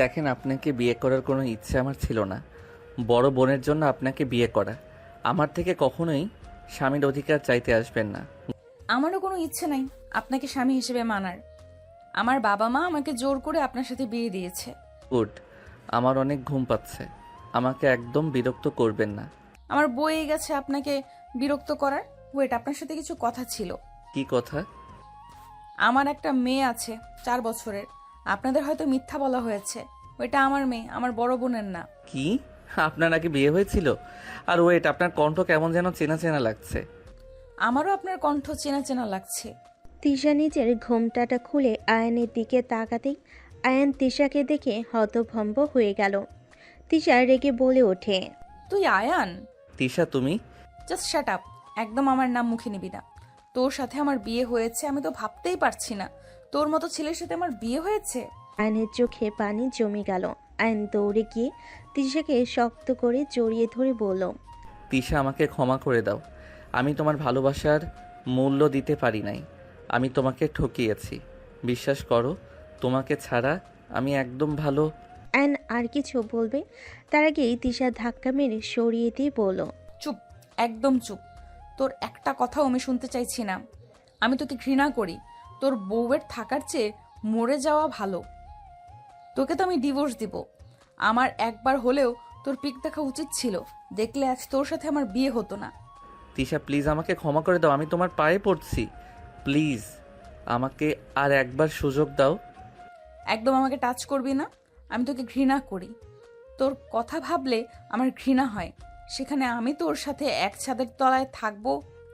দেখেন, আপনাকে বিয়ে করার কোনো ইচ্ছে আমার ছিল না। বড় বোনের জন্য আপনাকে বিয়ে করা। আমার থেকে কখনোই স্বামীর অধিকার চাইতে আসবেন না। আমারও কোনো ইচ্ছে নাই আপনাকে স্বামী হিসেবে মানার। আমার বাবা মা আমাকে জোর করে আপনার সাথে বিয়ে দিয়েছে। গুড। আমার অনেক ঘুম পাচ্ছে। আমাকে একদম বিরক্ত করবেন না। আমার বয়ে গেছে আপনাকে বিরক্ত করার। ওয়েট, আপনার সাথে কিছু কথা ছিল। কি কথা? আমার একটা মেয়ে আছে 4 বছরের। আপনাদের হয়তো মিথ্যা বলা হয়েছে। ওইটা আমার মেয়ে, আমার বড় বোনের না। কি? আপনার নাকি বিয়ে হয়েছিল? আর ওয়েট, আপনার কণ্ঠ কেমন যেন চেনা চেনা লাগছে। আমারও আপনার কণ্ঠ চেনা চেনা লাগছে। তিশা নিজের ঘোমটাটা খুলে আয়ানের দিকে তাকাতেই আয়ান তিশাকে দেখে হতভম্ব হয়ে গেল। তিশা রেগে বলে ওঠে, তুই আয়ান? তিশা, তুমি? Just shut up. একদম আমার নাম মুখে নিবি না। তোর সাথে আমার বিয়ে হয়েছে আমি তো ভাবতেই পারছি না তোর মতো ছেলের সাথে আমার বিয়ে হয়েছে। আয়নের চোখে পানি জমে গেল। আয়ন দৌড়ে গিয়ে তিশাকে শক্ত করে জড়িয়ে ধরে বলল, তিশা, আমাকে ক্ষমা করে দাও। আমি তোমার ভালোবাসার মূল্য দিতে পারি নাই। আমি তোমাকে ঠকিয়েছি। বিশ্বাস করো, তোমাকে ছাড়া আমি একদম ভালো। আয়ন আর কিছু বলবে তার আগেই তিশা ধাক্কা মেরে সরিয়ে দিয়ে বলল, চুপ, একদম চুপ। তোর একটা কথাও আমি শুনতে চাইছি না। আমি তোকে ঘৃণা করি। তোর বউয়ের থাকার চেয়ে মরে যাওয়া ভালো। তোকে তো আমি ডিভোর্স দিব। আমার একবার হলেও তোর পিক দেখা উচিত ছিল। দেখলে আজ তোর সাথে আমার বিয়ে হতো না। তিশা, প্লিজ আমাকে ক্ষমা করে দাও। আমি তোমার পায়ে পড়ছি। প্লিজ আমাকে আর একবার সুযোগ দাও। একদম আমাকে টাচ করবি না। আমি তোকে ঘৃণা করি। তোর কথা ভাবলে আমার ঘৃণা হয়। সেখানে আমি তোর সাথে এক ছাদের তলায় থাকবো?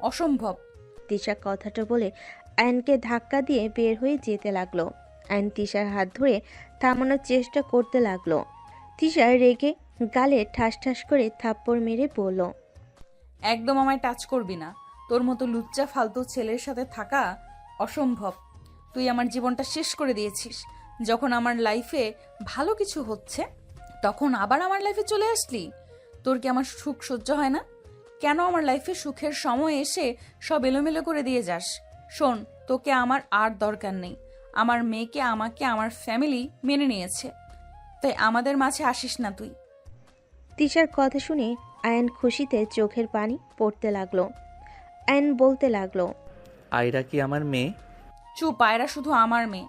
অসম্ভব। তিশা কথাটা বলে আয়নকে ধাক্কা দিয়ে বের হয়ে যেতে লাগলো। আয়ন তিশার হাত ধরে থামানোর চেষ্টা করতে লাগলো। তিশা রেগে গালে ঠাস ঠাস করে থাপ্পড় মেরে বলল, একদম আমায় টাচ করবি না। তোর মতো লুচ্চা ফালতু ছেলের সাথে থাকা অসম্ভব। তুই আমার জীবনটা শেষ করে দিয়েছিস। যখন আমার লাইফে ভালো কিছু হচ্ছে তখন আবার আমার লাইফে চলে আসলি। তোর কি আমার সুখ সহ্য হয় না? কেন আমার লাইফে সুখের সময় এসে সব এলোমেলো করে দিয়ে যাস? শোন, তোকে আমার আর দরকার নেই। আমার মেয়েকে আমাকে আমার ফ্যামিলি মেনে নিয়েছে, তাই আমাদের মাঝে আসিস না তুই। তিশার কথা শুনে আয়ন খুশিতে চোখের পানি পড়তে লাগলো। আয়ন বলতে লাগলো, আয়রা কি আমার মেয়ে? চুপ, পায়রা শুধু আমার মেয়ে।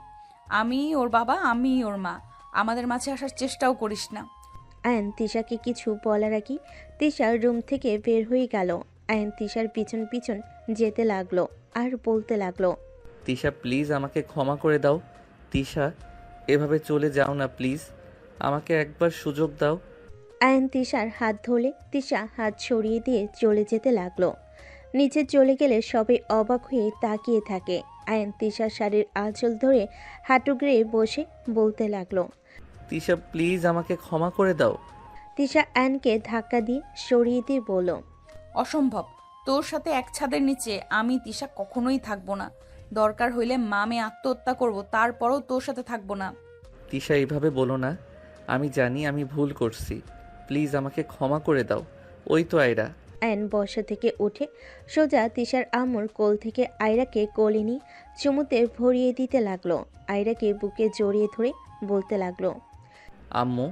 আমি ওর বাবা, আমি ওর মা। আমাদের মাঝে আসার চেষ্টাও করিস না। আয়ন তিশাকে কিছু বলার আগেই তিশার রুম থেকে বের হয়ে গেল। আয়ন তিশার পিছন পিছন যেতে লাগলো আর বলতে লাগলো, তিশা, প্লিজ আমাকে ক্ষমা করে দাও। তিশা, এভাবে চলে যাও না প্লিজ। আমাকে একবার সুযোগ দাও। আয়ন তিশার হাত ধরলে তিশা হাত সরিয়ে দিয়ে চলে যেতে লাগলো। নিচে চলে গেলে সবাই অবাক হয়ে তাকিয়ে থাকে। আয়ন তিশার শাড়ির আঁচল ধরে হাঁটু গেড়ে বসে বলতে লাগলো। তিশা, প্লিজ আমাকে ক্ষমা করে দাও। তিশা আয়নকে ধাক্কা দিয়ে সরিয়ে দিয়ে বলল, অসম্ভব। তোর সাথে এক ছাদের নিচে আমি তিশা কখনোই থাকবো না। দরকার হইলে মামে আত্মহত্যা করব, তারপরও তোর সাথে থাকবো না। তিশা, এইভাবে বলো না। আমি জানি আমি ভুল করছি। প্লিজ আমাকে ক্ষমা করে দাও। ওই তো আয়রা। আয়ন বসা থেকে উঠে সোজা তিশার আম্মুর কোল থেকে আয়রাকে কোলে নিয়ে চুমুতে ভরিয়ে দিতে লাগলো। আয়রাকে বুকে জড়িয়ে ধরে বলতে লাগলো, আম্মু,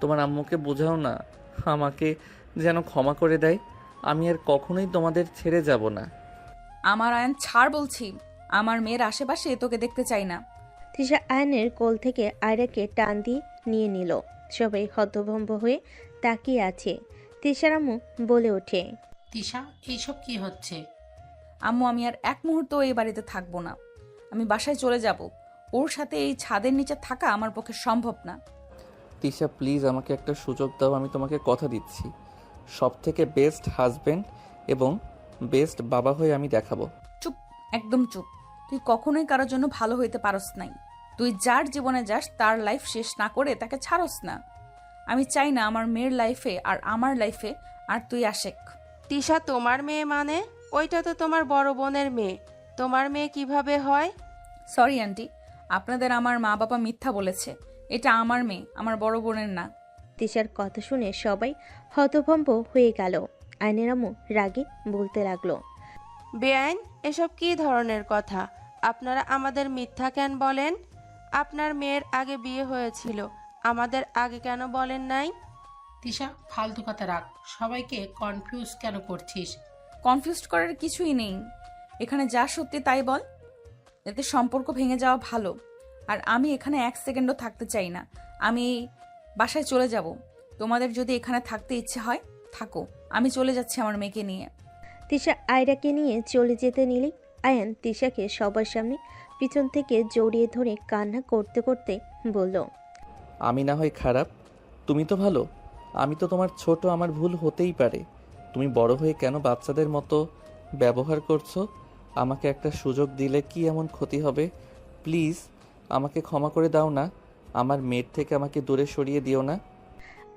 তোমার আম্মুকে বোঝাও না, আমাকে যেন ক্ষমা করে দেয়। আমি আর কখনোই তোমাদের ছেড়ে যাব না। আমার আয়ন ছাড় বলছি। আমার মেয়ের আশেপাশে তোকে দেখতে চাই না। তিশা আয়নের কোল থেকে আয়রাকে টান দিয়ে নিয়ে নিল। সবাই হতভম্ব হয়ে তাকিয়ে আছে। তিশার আম্মু বলে ওঠে, তিশা, এইসব কি হচ্ছে? আম্মু, আমি আর এক মুহূর্ত এই বাড়িতে থাকবো না। আমি বাসায় চলে যাব। ওর সাথে এই ছাদের নিচে থাকা আমার পক্ষে সম্ভব না। তিশা, প্লিজ আমাকে একটা সুযোগ দাও। আমি তোমাকে কথা দিচ্ছি, সব থেকে বেস্ট হাজবেন্ড এবং বেস্ট বাবা হয়ে আমি দেখাবো। চুপ, একদম চুপ। তুই কখনোই কারোর জন্য ভালো হইতে পারস নাই। তুই যার জীবনে যাস তার লাইফ শেষ না করে তাকে ছাড়স না। আমি চাই না আমার মেয়ের লাইফে আর আমার লাইফে আর তুই আশেক। তিশা তোমার মেয়ে মানে? ওইটা তো তোমার বড় বোনের মেয়ে। তোমার মেয়ে কিভাবে হয়? সরি আন্টি, আপনাদের আমার মা বাবা মিথ্যা বলেছে। এটা আমার মেয়ে, আমার বড় বোনের না। তিশার কথা শুনে সবাই হতভম্ব হয়ে গেল। আয়নের আম্মু রাগে বলতে লাগলো, বেআইন, এসব কি ধরনের কথা? আপনারা আমাদের মিথ্যা কেন বলেন? আপনার মেয়ের আগে বিয়ে হয়েছিল, আমাদের আগে কেন বলেন নাই? তিশা, ফালতু কথা রাখ। সবাইকে কনফিউজ কেন করছিস? কনফিউজ করার কিছুই নেই। এখানে যা সত্যি তাই বল, এতে সম্পর্ক ভেঙে যাওয়া ভালো। আর আমি এখানে এক সেকেন্ডও থাকতে চাই না। আমি বাসায় চলে যাব। তোমাদের যদি এখানে থাকতে ইচ্ছে হয় থাকো, আমি চলে যাচ্ছি আমার মেয়েকে নিয়ে। তিশা আয়রাকে নিয়ে চলে যেতে নিলে আয়ান তিশাকে সবার সামনে পিছন থেকে জড়িয়ে ধরে কান্না করতে করতে বলল, আমি না হয় খারাপ, তুমি তো ভালো। আমি তো তোমার ছোট, আমার ভুল হতেই পারে। তুমি বড় হয়ে কেন বাচ্চাদের মতো ব্যবহার করছো? আমাকে একটা সুযোগ দিলে কি এমন ক্ষতি হবে? প্লিজ আমাকে ক্ষমা করে দাও না। আমার মেয়ের থেকে আমাকে দূরে সরিয়ে দিও না।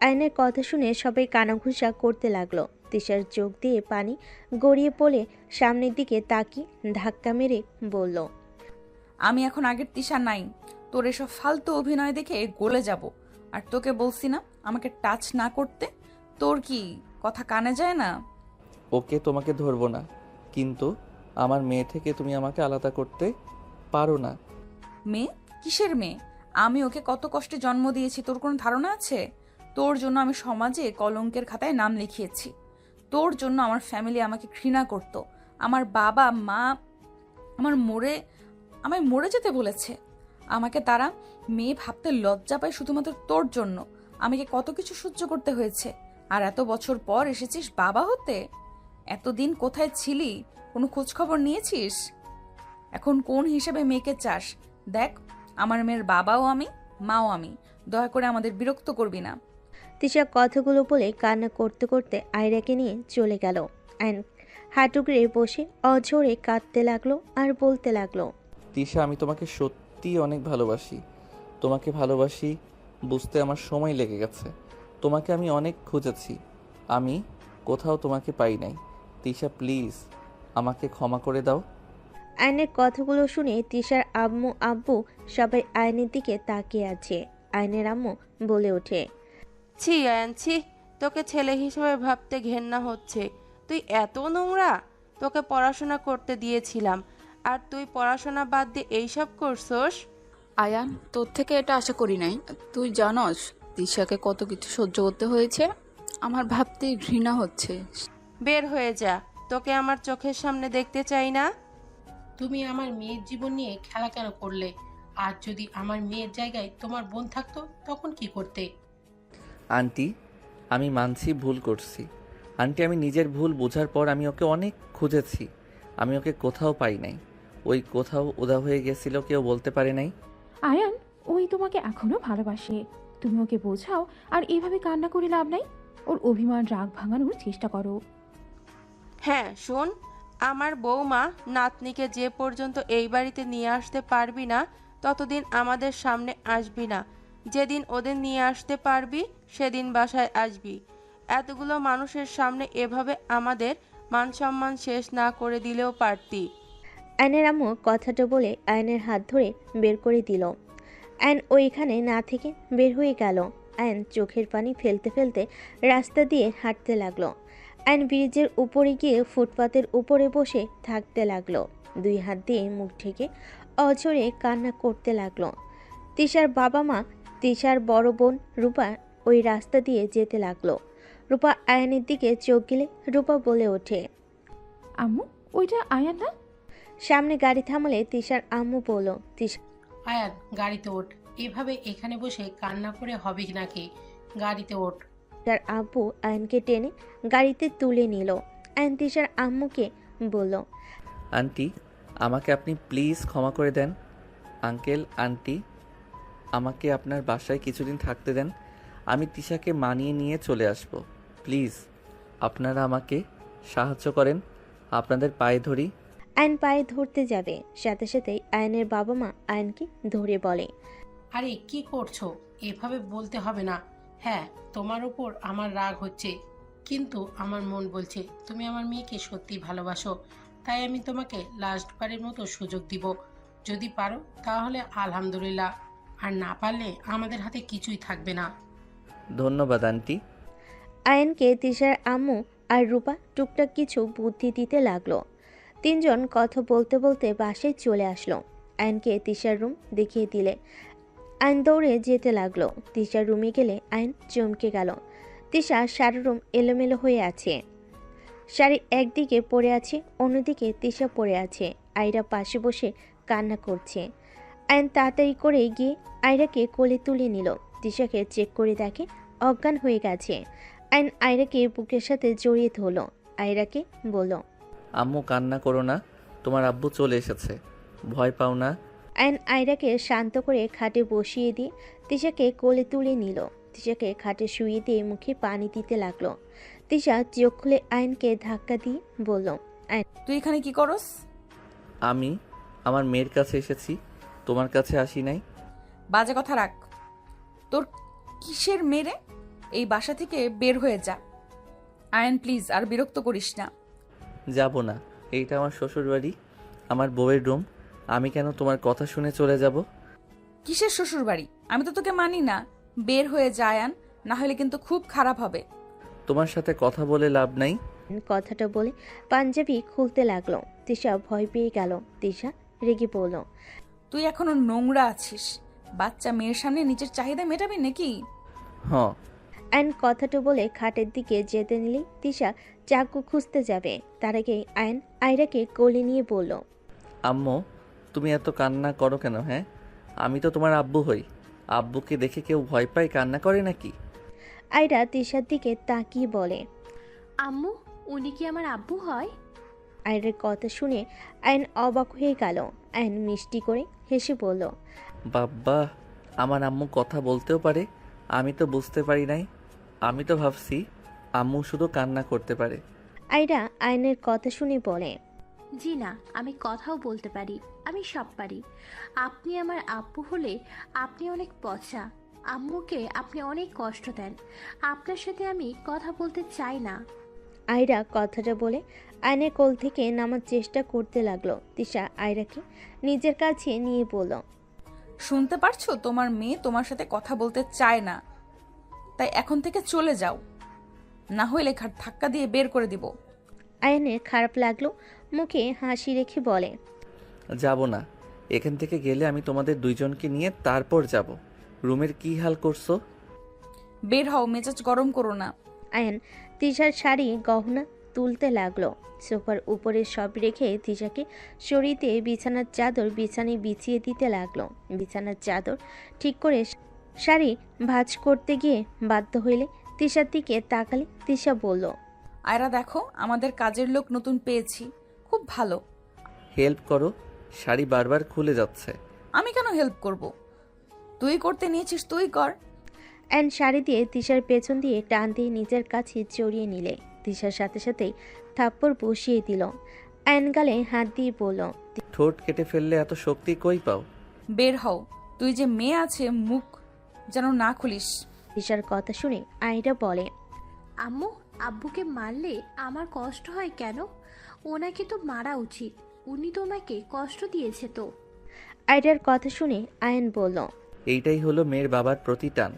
আয়নের কথা শুনে সবাই কানাঘুষা করতে লাগলো। তিশার চোখ দিয়ে পানি গড়িয়ে পড়ে সামনের দিকে তাকিয়ে ধাক্কা মেরে বলল, আমি এখন আগের তিশা নাই। তোর এসব ফালতু অভিনয় দেখে গলে যাব। আর তোকে বলছি না আমাকে টাচ না করতে? তোর কি কথা কানে যায় না? ওকে, তোমাকে ধরবো না, কিন্তু আমার মেয়ে থেকে তুমি আমাকে আলাদা করতে পারো না। মেয়ে? কিসের মেয়ে? আমি ওকে কত কষ্টে জন্ম দিয়েছি তোর কোনো ধারণা আছে? তোর জন্য আমি সমাজে কলঙ্কের খাতায় নাম লিখিয়েছি। তোর জন্য আমার ফ্যামিলি আমাকে ঘৃণা করত। আমার বাবা মা আমায় মরে যেতে বলেছে। আমাকে তারা মেয়ে ভাবতে লজ্জা পায় শুধুমাত্র তোর জন্য। আমাকে কত কিছু সহ্য করতে হয়েছে। আর এত বছর পর এসেছিস বাবা হতে। এতদিন কোথায় ছিলি? কোনো খোঁজ খবর নিয়েছিস? এখন কোন হিসেবে মেয়েকে চাস? দেখ, আমার মেয়ের বাবাও আমি, মাও আমি। দয়া করে আমাদের বিরক্ত করবি না। তিশা কথাগুলো বলে কান্না করতে করতে আয়রাকে নিয়ে চলে গেল। আয়ন হাঁটুগড়ে বসে অঝোরে কাঁদতে লাগলো আর বলতে লাগলো, তিশা, আমি তোমাকে সত্যি অনেক ভালোবাসি। তোমাকে ভালোবাসি বুঝতে আমার সময় লেগে গেছে। তোমাকে আমি অনেক খুঁজেছি, আমি কোথাও তোমাকে পাই নাই। তিশা, প্লিজ আমাকে ক্ষমা করে দাও। আয়নের কথাগুলো শুনে তিশার আম্মু আব্বু সবাই আয়নের দিকে তাকিয়ে আছে। আয়নের আম্মু বলে ওঠে, ছি আয়ান, ছি। তোকে ছেলে হিসেবে ভাবতে ঘেন্না হচ্ছে। তুই এত নোংরা! তোকে পড়াশোনা করতে দিয়েছিলাম, আর তুই পড়াশোনা বাদ দিয়ে এইসব করছস? আয়ান, তোর থেকে এটা আশা করি নাই। তুই জানস তিশাকে কত কিছু সহ্য করতে হয়েছে। আমার ভাবতেই ঘৃণা হচ্ছে। বের হয়ে যা, তোকে আমার চোখের সামনে দেখতে চাই না। তুমি আমার মেয়ের জীবন নিয়ে খেলা কেন করলে? আর যদি আমার মেয়ের জায়গায় তোমার বোন থাকতো তখন কি করতে? আন্টি, আমি মানছি ভুল করছি। আন্টি, আমি নিজের ভুল বোঝার পর আমি ওকে অনেক খুঁজেছি। আমি ওকে কোথাও পাই নাই। ওই কোথাও উধাও হয়ে গেছিল, কেউ বলতে পারে নাই। আয়ান, ওই তোমাকে এখনো ভালোবাসে। তুমি ওকে বোঝাও, আর এভাবে কান্না করে লাভ নাই। ওর অভিমান রাগ ভাঙানোর চেষ্টা করো। হ্যাঁ শোন, আমার বৌমা নাতনিকে যে পর্যন্ত এই বাড়িতে নিয়ে আসতে পারবি না ততদিন আমাদের সামনে আসবি না। যেদিন ওদের নিয়ে আসতে পারবি সেদিন বাসায় আসবি। এতগুলো মানুষের সামনে এভাবে আমাদের মান সম্মান শেষ না করে দিলেও পারতি। আয়নের আম্মু কথাটা বলে আয়নের হাত ধরে বের করে দিল। আয়ন ওইখানে না থেকে বের হয়ে গেল। আয়ন চোখের পানি ফেলতে ফেলতে রাস্তা দিয়ে হাঁটতে লাগলো। আয়ন ব্রিজের উপরে গিয়ে ফুটপাতের উপরে বসে থাকতে লাগলো। দুই হাত দিয়ে মুখ ঢেকে অঝরে কান্না করতে লাগলো। তিশার বাবা মা, তিশার বড় বোন রূপা ওই রাস্তা দিয়ে যেতে লাগলো। রূপা আয়নের দিকে চোখ গেলে রূপা বলে ওঠে, আম্মু, ওইটা আয়ান না? সামনে গাড়ি থামালে তিশার আম্মু বলল, তিশা আয়ান, গাড়িতে ওঠ। এভাবে এখানে বসে কান্না করে হবে নাকি? গাড়িতে ওঠ। তার আব্বু আয়নকে টেনে গাড়িতে তুলে নিল। আয়ন তিশার আম্মুকে বলল, আন্টি, আমাকে আপনি প্লিজ ক্ষমা করে দেন। আঙ্কেল, আন্টি, আমাকে আপনার বাসায় কিছুদিন থাকতে দেন। আমি তিশাকে মানিয়ে নিয়ে চলে আসব। প্লিজ আপনারা আমাকে সাহায্য করেন, আপনাদের পায়ে ধরি। আয়ন পায়ে ধরতে যাবে, সাথে সাথেই আয়নের বাবা মা আয়নকে ধরে বলে, আরে কি করছো? এভাবে বলতে হবে না। হ্যাঁ, তোমার উপর আমার রাগ হচ্ছে, কিন্তু আমার মন বলছে তুমি আমার মেয়েকে সত্যি ভালোবাসো। তাই আমি তোমাকে লাস্টবারের মতো সুযোগ দিব। যদি পারো তাহলে আলহামদুলিল্লাহ, আর না পারলে আমাদের হাতে কিছুই থাকবে না। ধন্যবাদ আন্টি। আয়নকে তিশার আম্মু আর রূপা টুকটাক কিছু বুদ্ধি দিতে লাগলো। তিনজন কথা বলতে বলতে বাসায় চলে আসলো। আয়নকে তিশার রুম দেখিয়ে দিলে আইন দৌড়ে যেতে লাগলো। তিশার রুমে গেলে আইন চমকে গেল। তিশা সারা রুম এলোমেলো হয়ে আছে। শাড়ি একদিকে পড়ে আছে, অন্যদিকে তিশা পড়ে আছে। আয়রা পাশে বসে কান্না করছে। আইন তাড়াতাড়ি করে গিয়ে আয়রাকে কোলে তুলে নিল। তিশাকে চেক করে দেখে অজ্ঞান হয়ে গেছে। আইন আয়রাকে বুকের সাথে জড়িয়ে ধরল। আয়রাকে বলল, আম্মু কান্না করো না, তোমার আব্বু চলে এসেছে, ভয় পাও না। আইন আয়রাকে শান্ত করে খাটে বসিয়ে দিয়ে তিশাকে কোলে তুলে নিল। তিশাকে খাটে শুয়ে দিয়ে মুখে পানি দিতে লাগলো। তিশা চোখ খুলে আইনকে ধাক্কা দিয়ে বলল, তুই এখানে কি করস? আমি আমার মেয়ের কাছে এসেছি, তোমার কাছে আসি নাই। বাজে কথা রাখ। তোর কিসের মেরে? এই বাসা থেকে বের হয়ে যা। আয়ন প্লিজ, আর বিরক্ত করিস না। যাব না, এইটা আমার শ্বশুর বাড়ি, আমার বউয়ের রুম। আমি কেন তোমার কথা শুনে চলে যাব? কিসের শ্বশুর বাড়ি? আমি তো তোকে মানি না। বের হয়ে যা আয়ান, না হলে কিন্তু খুব খারাপ হবে। তোমার সাথে কথা বলে লাভ নাই। কথাটা বলে পাঞ্জাবি খুলতে লাগলো। তিশা ভয় পেয়ে গেল। তিশা রেগে বলল, তুই এখনো নোংরা আছিস। বাচ্চা মেয়ের সামনে নিজের চাহিদা মেটাবি নাকি? হ্যাঁ। আইন কথাটা বলে খাটের দিকে যেতে নিলেই তিশা চাকু খুঁজতে যাবে। তার আগে আইন আয়রাকে কোলে নিয়ে বলল, আম্মু তুমি এত কান্না করো কেন? হ্যাঁ, আমি তো তোমার আব্বু হই। আব্বুকে দেখে কেউ ভয় পায়, কান্না করে নাকি? আয়রা তিশার দিকে তাকিয়ে বলে, আম্মু, উনি কি আমার আব্বু হয়? আয়রার কথা শুনে আইন অবাক হয়ে গেল। আইন মিষ্টি করে হেসে বলল, বাব্বা, আমার আম্মু কথা বলতেও পারে, আমি তো বুঝতে পারি নাই। আমি তো ভাবছি আম্মু শুধু কান্না করতে পারে। আয়রা আইনের কথা শুনে বলে, জি না, আমি কথাও বলতে পারি, আমি সব পারি। আপনি আমার আব্বু হলে আপনি অনেক পচা। আম্মুকে আপনি অনেক কষ্ট দেন। আপনার সাথে আমি কথা বলতে চাই না। আয়রা কথাটা বলে আইনের কোল থেকে নামার চেষ্টা করতে লাগলো। তিশা আয়রাকে নিজের কাছে নিয়ে বলল, শুনতে পারছো? তোমার মেয়ে তোমার সাথে কথা বলতে চায় না, তাই এখন থেকে চলে যাও, না হলে ঘাট ধাক্কা দিয়ে বের করে দিব। আয়নের খারাপ লাগলো, মুখে হাসি রেখে বলে, যাব না, এখান থেকে গেলে আমি তোমাদের দুইজনকে নিয়ে তারপর যাব। রুমের কি হাল করছো? বের হও, মেজাজ গরম করো না। আয়ন তিশার শাড়ি গহনা তুলতে লাগলো। সোফার উপরে সব রেখে তিশাকে সরিয়ে দিয়ে বিছানার চাদর বিছানায় বিছিয়ে দিতে লাগলো। বিছানার চাদর ঠিক করে শাড়ি ভাঁজ করতে গিয়ে বাধ্য হইলে তিশার দিকে তাকালে তিশা বলল, আয়রা দেখো, আমাদের কাজের লোক নতুন পেয়েছি, খুব ভালো। হেল্প করো, শাড়ি বারবার খুলে যাচ্ছে। আমি কেন হেল্প করব? তুই করতে নিয়েছিস, তুই কর। অ্যান্ড শাড়ি দিয়ে তিশার পেছন দিয়ে টান দিয়ে নিজের কাছে জড়িয়ে নিলে তিশার সাথে সাথেই থাপ্পড় বসিয়ে দিল। অ্যান গালে হাত দিয়ে বলল, ঠোঁট কেটে ফেললে এত শক্তি কই পাও? বের হও, তুই যে মেয়ে আছে মুখ যেন না খুলিস। তিশার কথা শুনে আয়রা বলে, আম্মু, আব্বুকে মারলে আমার কষ্ট হয় কেন? ওনাকে তো মারা উচিত, উনি তোমাকে কষ্ট দিয়েছে তো। আয়রার কথা শুনে আয়ন বলল, এইটাই হলো মেয়ের বাবার প্রতি টান।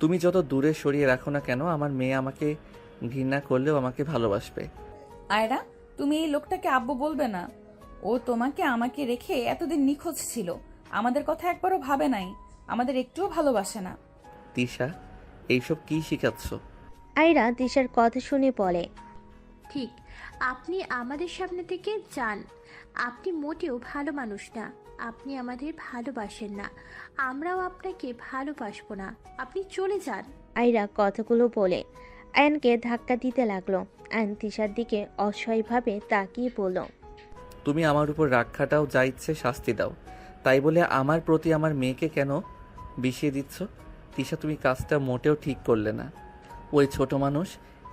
তুমি যত দূরে সরিয়ে রাখো না কেন, আমার মেয়ে আমাকে ঘৃণা করলেও আমাকে ভালোবাসবে। আয়রা, তুমি এই লোকটাকে আব্বু বলবে না। ও তোমাকে আমাকে রেখে এতদিন নিখোঁজ ছিল, আমাদের কথা একবারও ভাবে নাই, আমাদের একটুও ভালোবাসে না। তিশা, এইসব কি শিখাচ্ছ? আয়রা তিশার কথা শুনে বলে, ঠিক, আপনি আমাদের সামনে থেকে যান। আপনি মোটেও ভালো মানুষ না। আপনি আমাদের ভালোবাসেন না, আমরাও আপনাকে ভালোবাসবো না। আপনি চলে যান। আয়রা কথাগুলো বলে আয়নকে ধাক্কা দিতে লাগলো। আয়ন তিশার দিকে অসহায়ভাবে তাকিয়ে বলল, তুমি আমার উপর রাগ খাটাও, যা ইচ্ছে শাস্তি দাও, তাই বলে আমার প্রতি আমার মেয়েকে কেন বিষিয়ে দিচ্ছ? তিশা, তুমি কাজটা মোটেও ঠিক করলে না। ওই ছোট মানুষ,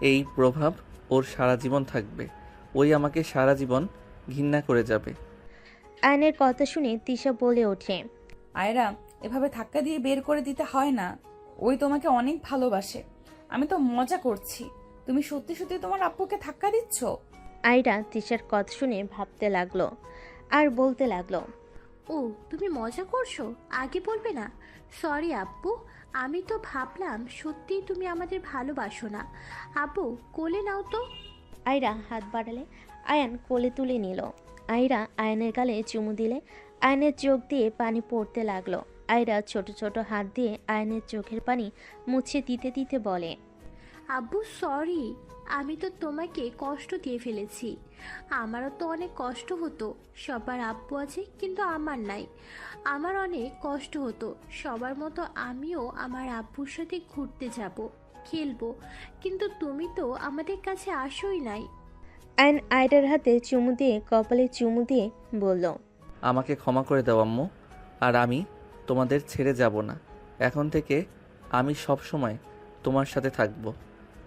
এই প্রভাব ওর সারা জীবন থাকবে। ওই আমাকে সারা জীবন ঘৃণা করে যাবে। আয়নের কথা শুনে তিশা বলে ওঠে, আয়রা, এভাবে ধাক্কা দিয়ে বের করে দিতে হয় না। ওই তোমাকে অনেক ভালোবাসে। আমি তো মজা করছি। তুমি সত্যি সত্যি তোমার আব্বুকে ধাক্কা দিচ্ছ? আয়রা তিশার কথা শুনে ভাবতে লাগলো আর বলতে লাগলো, ও, তুমি মজা করছো? আগে বলবে না? সরি আব্বু, আমি তো ভাবলাম সত্যিই তুমি আমাদের ভালোবাসো না। আব্বু, কোলে নাও তো। আয়রা হাত বাড়ালে আয়ান কোলে তুলে নিল। আয়রা আয়নের গালে চুমু দিলে আয়নের চোখ দিয়ে পানি পড়তে লাগলো। আয়রা ছোট ছোট হাত দিয়ে আয়নের চোখের পানি মুছে দিতে দিতে বলে, আব্বু সরি, আমি তো তোমাকে কষ্ট দিয়ে ফেলেছি। আমারও তো অনেক কষ্ট হতো, সবার আব্বু আছে কিন্তু আমার নাই। আমার অনেক কষ্ট হতো, সবার মতো আমিও আমার আব্বুর সাথে ঘুরতে যাব, খেলবো, কিন্তু তুমি তো আমাদের কাছে আসোই নাই। আয়ন আয়রার হাতে চুমু দিয়ে কপালে চুমু দিয়ে বলল, আমাকে ক্ষমা করে দাও আম্মু, আর আমি তোমাদের ছেড়ে যাব না। এখন থেকে আমি সব সময় তোমার সাথে থাকবো,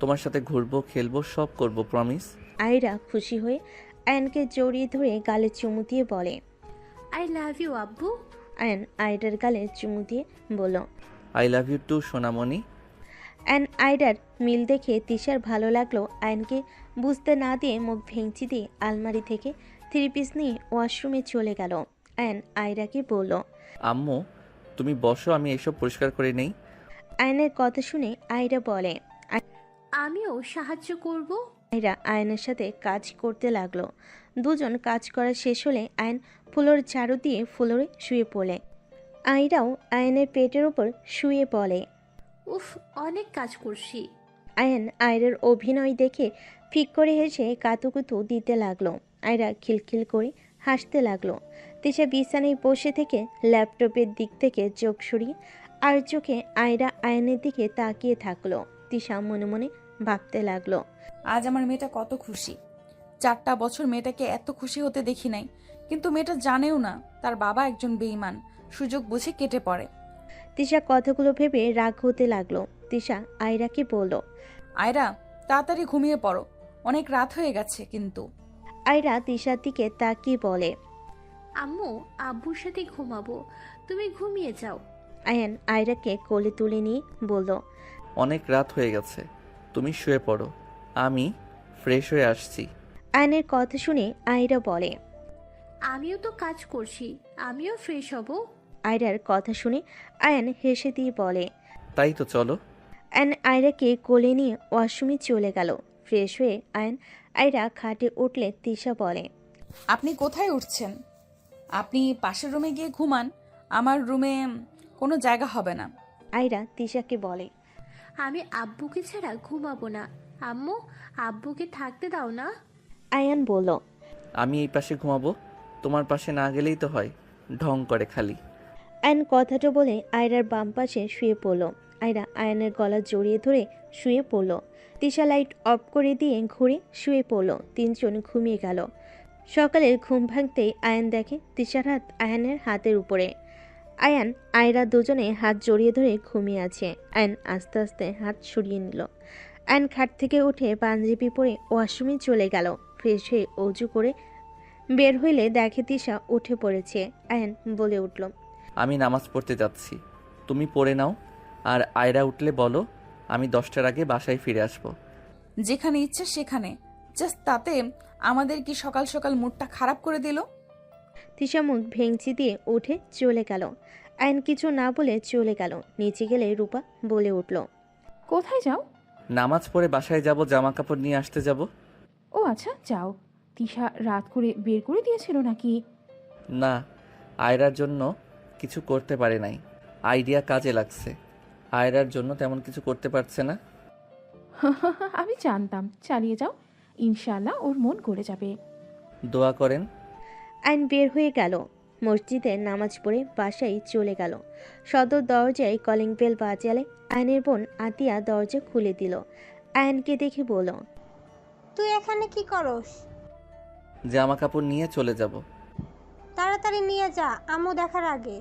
তোমার সাথে ঘুরবো, খেলবো, সব করব, প্রমিস। আয়রা খুশি হয়ে আয়নকে জড়িয়ে ধরে গালে চুমু দিয়ে বলে, আই লাভ ইউ আব্বু। আয়ন আয়রার গালে চুমু দিয়ে বলল, আই লাভ ইউ টু সোনামণি। আয়ন আয়রার মিল দেখে তিশার ভালো লাগলো। আয়নকে বুঝতে না দিয়ে মুখ ভেঙচি দিয়ে আলমারি থেকে 3 পিস নিয়ে ওয়াশরুমে চলে গেল। আয়ন আয়রাকে বলল, আম্মু তুমি বসো, আমি এসব পরিষ্কার করে নেই। আয়নের কথা শুনে আয়রা বলে, আমিও সাহায্য করব। আয়রা আয়নের সাথে কাজ করতে লাগলো। দুজন কাজ করা শেষ হলে আয়ন ফ্লোর ঝাড়ু দিয়ে ফ্লোরে শুয়ে পড়ে। আয়রাও আয়নের পেটের উপর শুয়ে পড়ে। উফ, অনেক কাজ করছি। আয়ন আয়রার অভিনয় দেখে ফিক করে হেসে কাতুকুতু দিতে লাগলো। আয়রা খিলখিল করে হাসতে লাগলো। তিশা বিছানায় বসে থেকে ল্যাপটপের দিক থেকে চোখ সরিয়ে আর চোখে আয়রা আয়নের দিকে তাকিয়ে থাকলো। তিশা মনে মনে ভাবতে লাগলো, আজ আমার মেয়েটা কত খুশি। 4টা বছর মেয়েটাকে এত খুশি হতে দেখি নাই, কিন্তু মেয়েটা জানেও না তার বাবা একজন বেঈমান, সুযোগ বুঝে কেটে পড়ে। তিশা কথাগুলো ভেবে রাগ হতে লাগলো। তিশা আয়রাকে বলল, আয়রা, তাড়াতাড়ি ঘুমিয়ে পড়ো, অনেক রাত হয়ে গেছে কিন্তু। আয়রা তিশার দিকে তাকিয়ে বলে, আম্মু, আব্বুর সাথে ঘুমাবো, তুমি ঘুমিয়ে যাও। আয়ান আয়রাকে কোলে তুলে নিয়ে বলল, অনেক রাত হয়ে গেছে, তুমি শুয়ে পড়ো, আমি ফ্রেশ হয়ে আসছি। আয়নের কথা শুনে আয়রা বলে, আমিও তো কাজ করছি, আমিও ফ্রেশ হব। আয়রার কথা শুনে আয়ান হেসে দিয়ে বলে, তাই তো চলো। আয়ন আয়রাকে কোলে নিয়ে ওয়াশরুমে চলে গেল। ফ্রেশ হয়ে আয়রা খাটে উঠলে তিশা বলে, আপনি কোথায় উঠছেন? আপনি পাশের রুমে গিয়ে ঘুমান, আমার রুমে কোনো জায়গা হবে না। আয়রা তিশাকে বলে, আমি আব্বুকে ছাড়া ঘুমাবো না। আম্মু, আব্বুকে থাকতে দাও না। আয়ান বলল, আমি এই পাশে ঘুমাবো, তোমার পাশে না গেলেই তো হয়, ঢং করে খালি। আয়ন কথাটা বলে আয়রার বাম পাশে শুয়ে পড়ল। আয়রা আয়নের গলা জড়িয়ে ধরে শুয়ে পড়ল। তিশা লাইট অফ করে দিয়ে ঘুরে শুয়ে পড়ল। তিনজন ঘুমিয়ে গেল। সকালের ঘুম ভাঙতেই আয়ন দেখে তিশার হাত আয়নের হাতের উপরে। আয়ান আয়রা দুজনে হাত জড়িয়ে ধরে ঘুমিয়ে আছে। আয়ন আস্তে আস্তে হাত সরিয়ে নিল। আয়ন খাট থেকে উঠে পাঞ্জাবি পরে ওয়াশরুমে চলে গেল। ফ্রেশ হয়ে অজু করে বের হইলে দেখে তিশা উঠে পড়েছে। আয়ন বলে উঠল, আমি নামাজ পড়তে যাচ্ছি, তুমি পড়ে নাও, আর আয়রা উঠলে বলো আমি 10টার আগে বাসায় ফিরে আসবো। যেখানে ইচ্ছে সেখানে, জাস্ট তাতে আমাদের কি সকাল সকাল মুডটা খারাপ করে দিল? তিশা মুখ ভেঙচি দিয়ে উঠে চলে গেল। আয়ন কিছু না বলে চলে গেল। নিচে গেলে রূপা বলে উঠল, কোথায় যাও? নামাজ পড়ে বাসায় যাব, জামা কাপড় নিয়ে আসতে যাব। ও আচ্ছা, যাও। তিশা রাত করে বের করে দিয়েছিল নাকি? না, আয়রার জন্য কিছু করতে পারে নাই, আইডিয়া কাজে লাগছে। আয়রার জন্য তেমন কিছু করতে পারছে না। আমি জানতাম, চালিয়ে যাও, ইনশাল্লাহ ওর মন গড়ে যাবে। দোয়া করেন। আয়ন বের হয়ে গেল। মসজিদে নামাজ পড়ে বাসায় চলে গেল। সদর দরজায় কলিং বেল বাজালে আয়নের বোন আতিয়া দরজা খুলে দিল। আয়নকে দেখে বলল, তুই এখানে কি করস? জামা কাপড় নিয়ে চলে যাব। তাড়াতাড়ি নিয়ে যা, আম্মু দেখার আগে।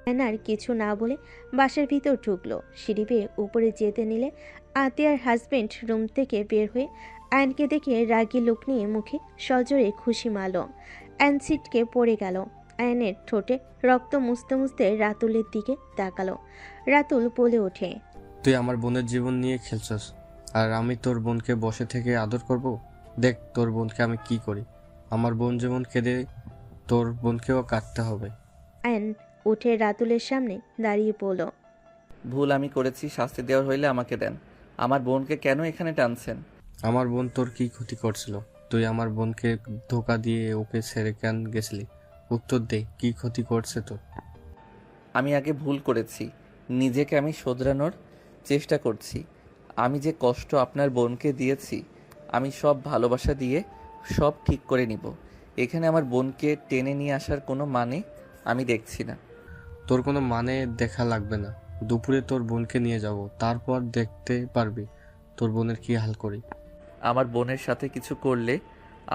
আয়ন আর কিছু না বলে বাসার ভিতর ঢুকলো। সিঁড়ি বেয়ে উপরে যেতে নিলে আতিয়ার হাজবেন্ড রুম থেকে বের হয়ে আয়নকে দেখে রাগী লোক নিয়ে মুখে সজোরে খুশি মারল। আয়ন ছিটকে পড়ে গেল। আয়নের ঠোঁটে রক্ত মুছতে মুছতে রাতুলের দিকে তাকালো। রাতুল বলে ওঠে, তুই আমার বোনের জীবন নিয়ে খেলছস, আর আমি তোর বোনকে বসে থেকে আদর করব? দেখ তোর বোনকে আমি কি করি। আমার বোন যেমন কেঁদে, তোর বোনকেও কাঁদতে হবে। আয়ন উঠে রাতুলের সামনে দাঁড়িয়ে পড়ল। ভুল আমি করেছি, শাস্তি দেওয়ার হইলে আমাকে দেন। আমার বোনকে কেন এখানে টানছেন? আমার বোন তোর কি ক্ষতি করছিল? তুই আমার বোনকে ধোকা দিয়ে ওকে ছেড়ে কেন গেছিলি? উত্তর দে, কি ক্ষতি করছে তোর? আমি আগে ভুল করেছি, নিজেকে আমি শোধরানোর চেষ্টা করছি। আমি যে কষ্ট আপনার বোনকে দিয়েছি, আমি সব ভালোবাসা দিয়ে সব ঠিক করে নিব। এখানে আমার বোনকে টেনে নিয়ে আসার কোনো মানে আমি দেখছি না। তোর কোনো মানে দেখা লাগবে না। দুপুরে তোর বোনকে নিয়ে যাব, তারপর দেখতে পারবি তোর বোনের কি হাল করি। আমার বোনের সাথে কিছু করলে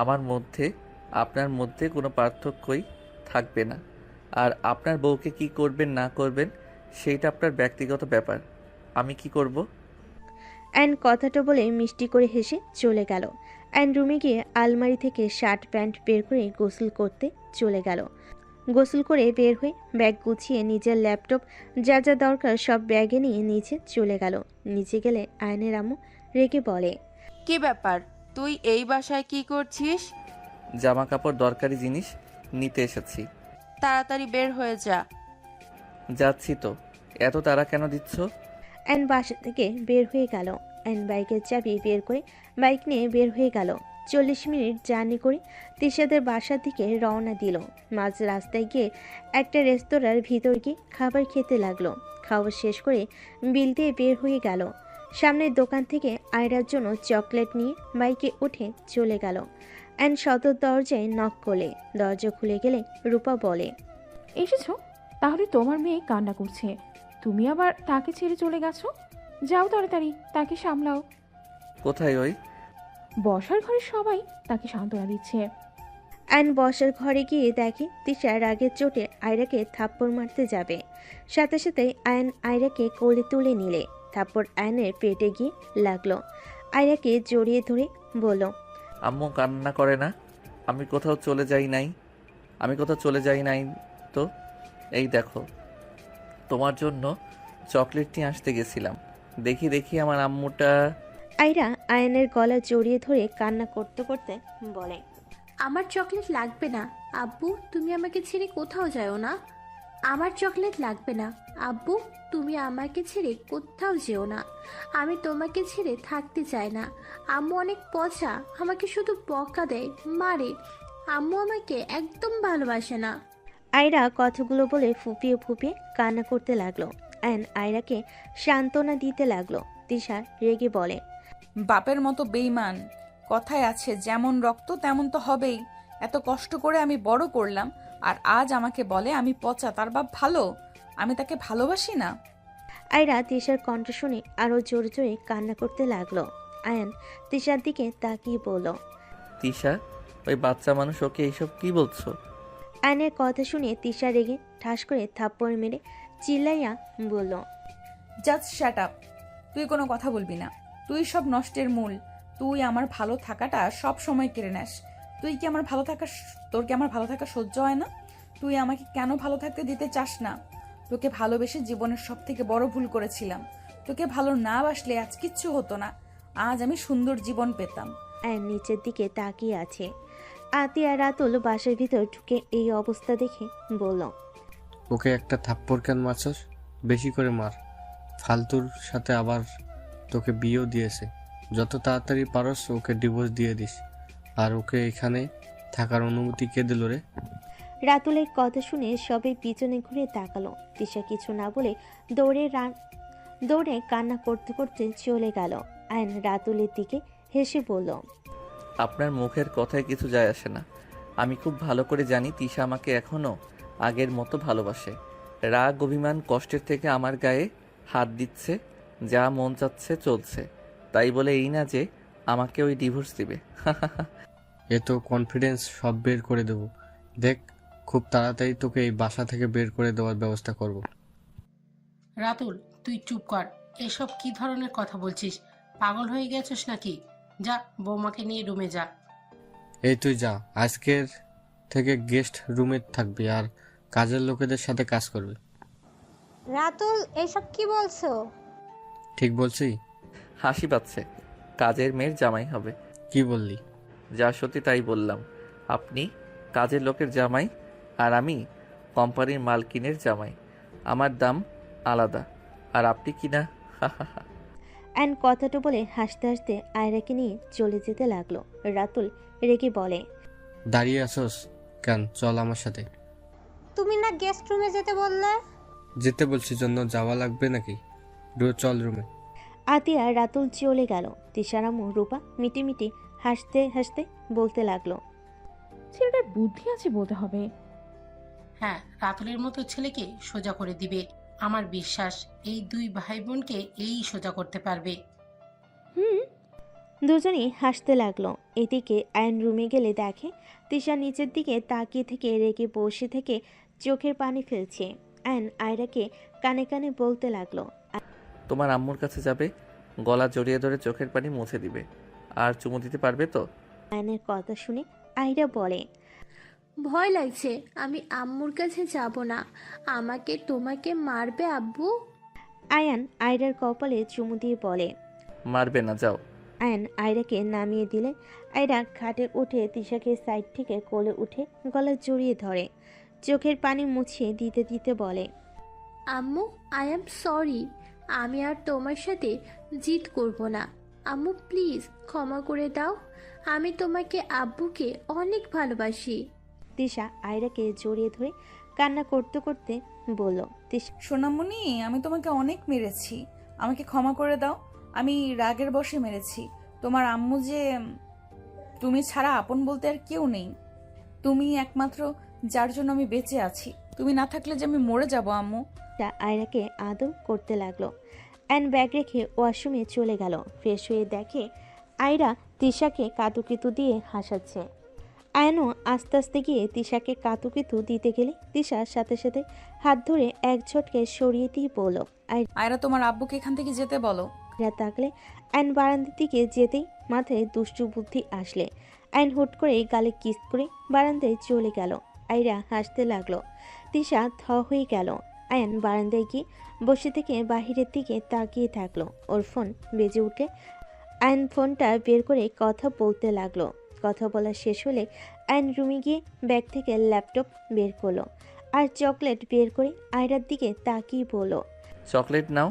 আমার মধ্যে আপনার মধ্যে কোনো পার্থক্যই থাকবে না। আর আপনার বউকে কি করবেন না করবেন সেইটা আপনার ব্যক্তিগত ব্যাপার। আমি কি করব? অ্যান কথাটা বলে মিষ্টি করে হেসে চলে গেল। অ্যান রুমে গিয়ে আলমারি থেকে শার্ট প্যান্ট বের করে গোসল করতে চলে গেল। গোসল করে বের হয়ে ব্যাগ গুছিয়ে নিজের ল্যাপটপ যা যা দরকার সব ব্যাগে নিয়ে নিচে চলে গেল। নিচে গেলে আয়নের আম্মু রেগে বলে, কি ব্যাপার, তুই এই বাসায় কি করছিস? জামা কাপড় দরকারি জিনিস নিতে এসেছি। তাড়াতাড়ি বের হয়ে যা। যাচ্ছি তো, এত তাড়া কেন দিচ্ছ? অ্যান বাসা থেকে বের হয়ে গেল। অ্যান বাইকের চাবি বের করে বাইক নিয়ে বের হয়ে গেল। 40 মিনিট জার্নি করে তিশাদের বাসার দিকে রওনা দিল। মাঝ রাস্তায় গিয়ে একটা রেস্তোরাঁর ভিতর গিয়ে খাবার খেতে লাগলো। খাওয়া শেষ করে বিল দিয়ে বের হয়ে গেল। সামনের দোকান থেকে আয়রার জন্য চকলেট নিয়ে বাইকে উঠে চলে গেল। অ্যান সদর দরজায় নক করলে দরজা খুলে গেলে রূপা বলে, এসেছো? তাহলে তোমার মেয়ে কান্না করছে, তুমি আবার তাকে ছেড়ে চলে গেছো। যাও তাড়াতাড়ি তাকে সামলাও। কোথায় ওই? বসার ঘরে সবাই তাকে সান্ত্বনা দিচ্ছে। অ্যান বসার ঘরে গিয়ে দেখে তিশা রাগের চোটে আয়রাকে থাপ্পড় মারতে যাবে। সাথে সাথে আয়ন আয়রাকে কোলে তুলে নিলে থাপ্পড় আয়নের পেটে গিয়ে লাগলো। আয়রাকে জড়িয়ে ধরে বলল, আম্মু কান্না করে না। আমি কোথাও চলে যাই নাই তো। এই দেখো, তোমার জন্য চকলেট নিয়ে আসতে গেছিলাম। দেখি আমার আম্মুটা। আয়রা আয়নের গলা জড়িয়ে ধরে কান্না করতে করতে বলে, আমার চকলেট লাগবে না আব্বু, তুমি আমাকে ছেড়ে কোথাও যাও না। আমার চকলেট লাগবে না আব্বু, তুমি আমাকে ছেড়ে কোথাও যেও না। আমি তোমাকে ছেড়ে থাকতে চাই না। আম্মু অনেক পচা, আমাকে শুধু বকা দেয়, মারে। আম্মু আমাকে একদম ভালোবাসে না। আয়রা কথাগুলো বলে ফুপিয়ে ফুপিয়ে কান্না করতে লাগলো। আয়ন আয়রাকে সান্ত্বনা দিতে লাগলো। তিশা রেগে বলে, বাপের মতো বেইমান। কথায় আছে যেমন রক্ত তেমন তো হবেই। এত কষ্ট করে আমি বড় করলাম, আর আজ আমাকে বলে আমি পচা, তার বাপ ভালো। আমি তাকে ভালোবাসি না। আয়রা তিশার কণ্ঠ শুনে আরো জোরে জোরে কান্না করতে লাগলো। আয়ন তিশার দিকে তাকিয়ে বলল, তিশা, ওই বাচ্চা মানুষ, ওকে এইসব কি বলছো? আয়নের কথা শুনে তিশা রেগে ঠাস করে থাপ্পড় মেরে চিল্লাইয়া বলল, জাস্ট শ্যাট আপ। তুই কোনো কথা বলবি না। তুই সব নষ্টের মূল। তুই আমার ভালো থাকাটা সব সময় কেড়ে নেস। তোর কি আমার ভালো থাকা সহ্য হয় না? তুই আমাকে কেন ভালো থাকতে দিতে চাস না? তোকে ভালোবেসে জীবনের সব থেকে বড় ভুল করেছিলাম। তোকে ভালো না বাসলে আজ কিচ্ছু হতো না। আজ আমি সুন্দর জীবন পেতাম। আয়ন নিচের দিকে তাকিয়ে আছে। আতিয়া রাতুল বাসার ভিতর ঢুকে এই অবস্থা দেখে বলল, ওকে একটা থাপ্পড় কেন মারছস? বেশি করে মার। ফালতুর সাথে আবার তোকে বিয়েও দিয়েছে। যত তাড়াতাড়ি পারস ওকে ডিভোর্স দিয়ে দিস। আর ওকে এখানে থাকার অনুমতি কে দিল রে? রাতুলের কথা শুনে সবাই পিছনে ঘুরে তাকালো। তিশা কিছু না বলে দৌড়ে কান্না করতে করতে চলে গেল। আয়ন রাতুলের দিকে হেসে বলল, আপনার মুখের কথায় কিছু যায় আসে না। আমি খুব ভালো করে জানি তিশা আমাকে এখনো আগের মতো ভালোবাসে। রাগ, অভিমান, কষ্টের থেকে আমার গায়ে হাত দিচ্ছে, যা মন চাচ্ছে চলছে। তাই বলে এই না যে আমাকে ওই ডিভোর্স দিবে। এ তো কনফিডেন্স সব বের করে দেব। দেখ, খুব তাড়াতাড়ি তোকে এই বাসা থেকে বের করে দেওয়ার ব্যবস্থা করব। রাতুল, তুই চুপ কর। এসব কি ধরনের কথা বলছিস? পাগল হয়ে গেছিস নাকি? যা, বৌমাকে নিয়ে রুমে যা। এই তুই যা, আজকের থেকে গেস্ট রুমে থাকবি আর কাজের লোকেদের সাথে কাজ করবি। রাতুল এসব কি বলছো? ঠিক বলছি? হাসি পাচ্ছে। কাজের মেয়ের জামাই হবে। কি বললি? যা সত্যি তাই বললাম। আপনি কাজের লোকের জামাই আর আমি কোম্পানির মালকিনের জামাই। আমার দাম আলাদা, আর আপনি কি না? অ্যান্ড কথাটা বলে হাসতে হাসতে আয়রাকে নিয়ে চলে যেতে লাগলো। রাতুল রেগে বলে, দাঁড়িয়ে আসোস কেন? চল আমার সাথে। তুমি না গেস্ট রুমে যেতে বললে? যেতে বলছি জন্য যাওয়া লাগবে নাকি? চল রুমে। আতিয়া রাতুল চলে গেল। তিশার আম্মু রূপা মিটিমিটি হাসতে হাসতে বলতে লাগলো, ছেলেটার বুদ্ধি আছে বলতে হবে। হ্যাঁ, রাতুলের মতো ছেলেকে সোজা করে দিবে। আমার বিশ্বাস এই দুই ভাই বোনকে এই সোজা করতে পারবে। হুম। দুজনেই হাসতে লাগলো। এদিকে আয়ন রুমে গেলে দেখে তিশা নিচের দিকে তাকিয়ে থেকে রেগে বসে থেকে চোখের পানি ফেলছে। আয়ন আয়রাকে কানে কানে বলতে লাগলো, তোমার আম্মুর কাছে যাবে, গলা জড়িয়ে ধরে চোখের পানি মুছে দিবে, আর চুমু দিতে পারবে তো? আয়নের কথা শুনে আয়রা বলে, ভয় লাগছে, আমি আম্মুর কাছে যাব না। আমাকে তোমাকে মারবে আব্বু। আয়ান আয়রার কপালে চুমু দিয়ে বলে। মারবে না, যাও। আয়ন আয়রাকে নামিয়ে দিলে আয়রা খাটে উঠে তিশাকে সাইড থেকে কোলে উঠে গলা জড়িয়ে ধরে, চোখের পানি মুছিয়ে দিতে দিতে বলে, আম্মু, আই অ্যাম সরি। আমি আর তোমার সাথে জিদ করব না। আম্মু প্লিজ ক্ষমা করে দাও। আমি তোমাকে আব্বুকে অনেক ভালোবাসি। তিশা আয়রাকে জড়িয়ে ধরে কান্না করতে করতে বলল, সোনামণি, আমি তোমাকে অনেক মেরেছি, আমাকে ক্ষমা করে দাও। আমি রাগের বশে মেরেছি। তোমার আম্মু যে, তুমি ছাড়া আপন বলতে আর কেউ নেই। তুমি একমাত্র যার জন্য আমি বেঁচে আছি। তুমি না থাকলে যে আমি মরে যাব আম্মু। আয়রাকে আদর করতে লাগলো। অ্যান ব্যাগ রেখে ওয়াশরুমে চলে গেল। ফ্রেশ হয়ে দেখে আয়রা তিশাকে কাতুকিতু দিয়ে হাসাচ্ছে। আয়নও আস্তে আস্তে গিয়ে তিশাকে কাতুকিতু দিতে গেলে তিশার সাথে সাথে হাত ধরে এক ঝটকে সরিয়ে দিয়ে বলল, আয়রা, তোমার আব্বুকে এখান থেকে যেতে বলো। আয়রা তাকলে আয়ন বারান্দার দিকে যেতেই মাথায় দুষ্টু বুদ্ধি আসলে আয়ন হুট করে গালে কিস করে বারান্দায় চলে গেল। আয়রা হাসতে লাগলো। তিশা থ হয়ে গেল। আয়ন বারান্দায় গিয়ে বসে থেকে বাহিরের দিকে তাকিয়ে থাকলো। ওর ফোন বেজে উঠলে আয়ন ফোনটা বের করে কথা বলতে লাগলো। কথা বলা শেষ হলে আয়ন রুমে গিয়ে ব্যাগ থেকে ল্যাপটপ বের করলো আর চকলেট বের করে আয়রার দিকে তাকিয়ে বলল, চকলেট নাও।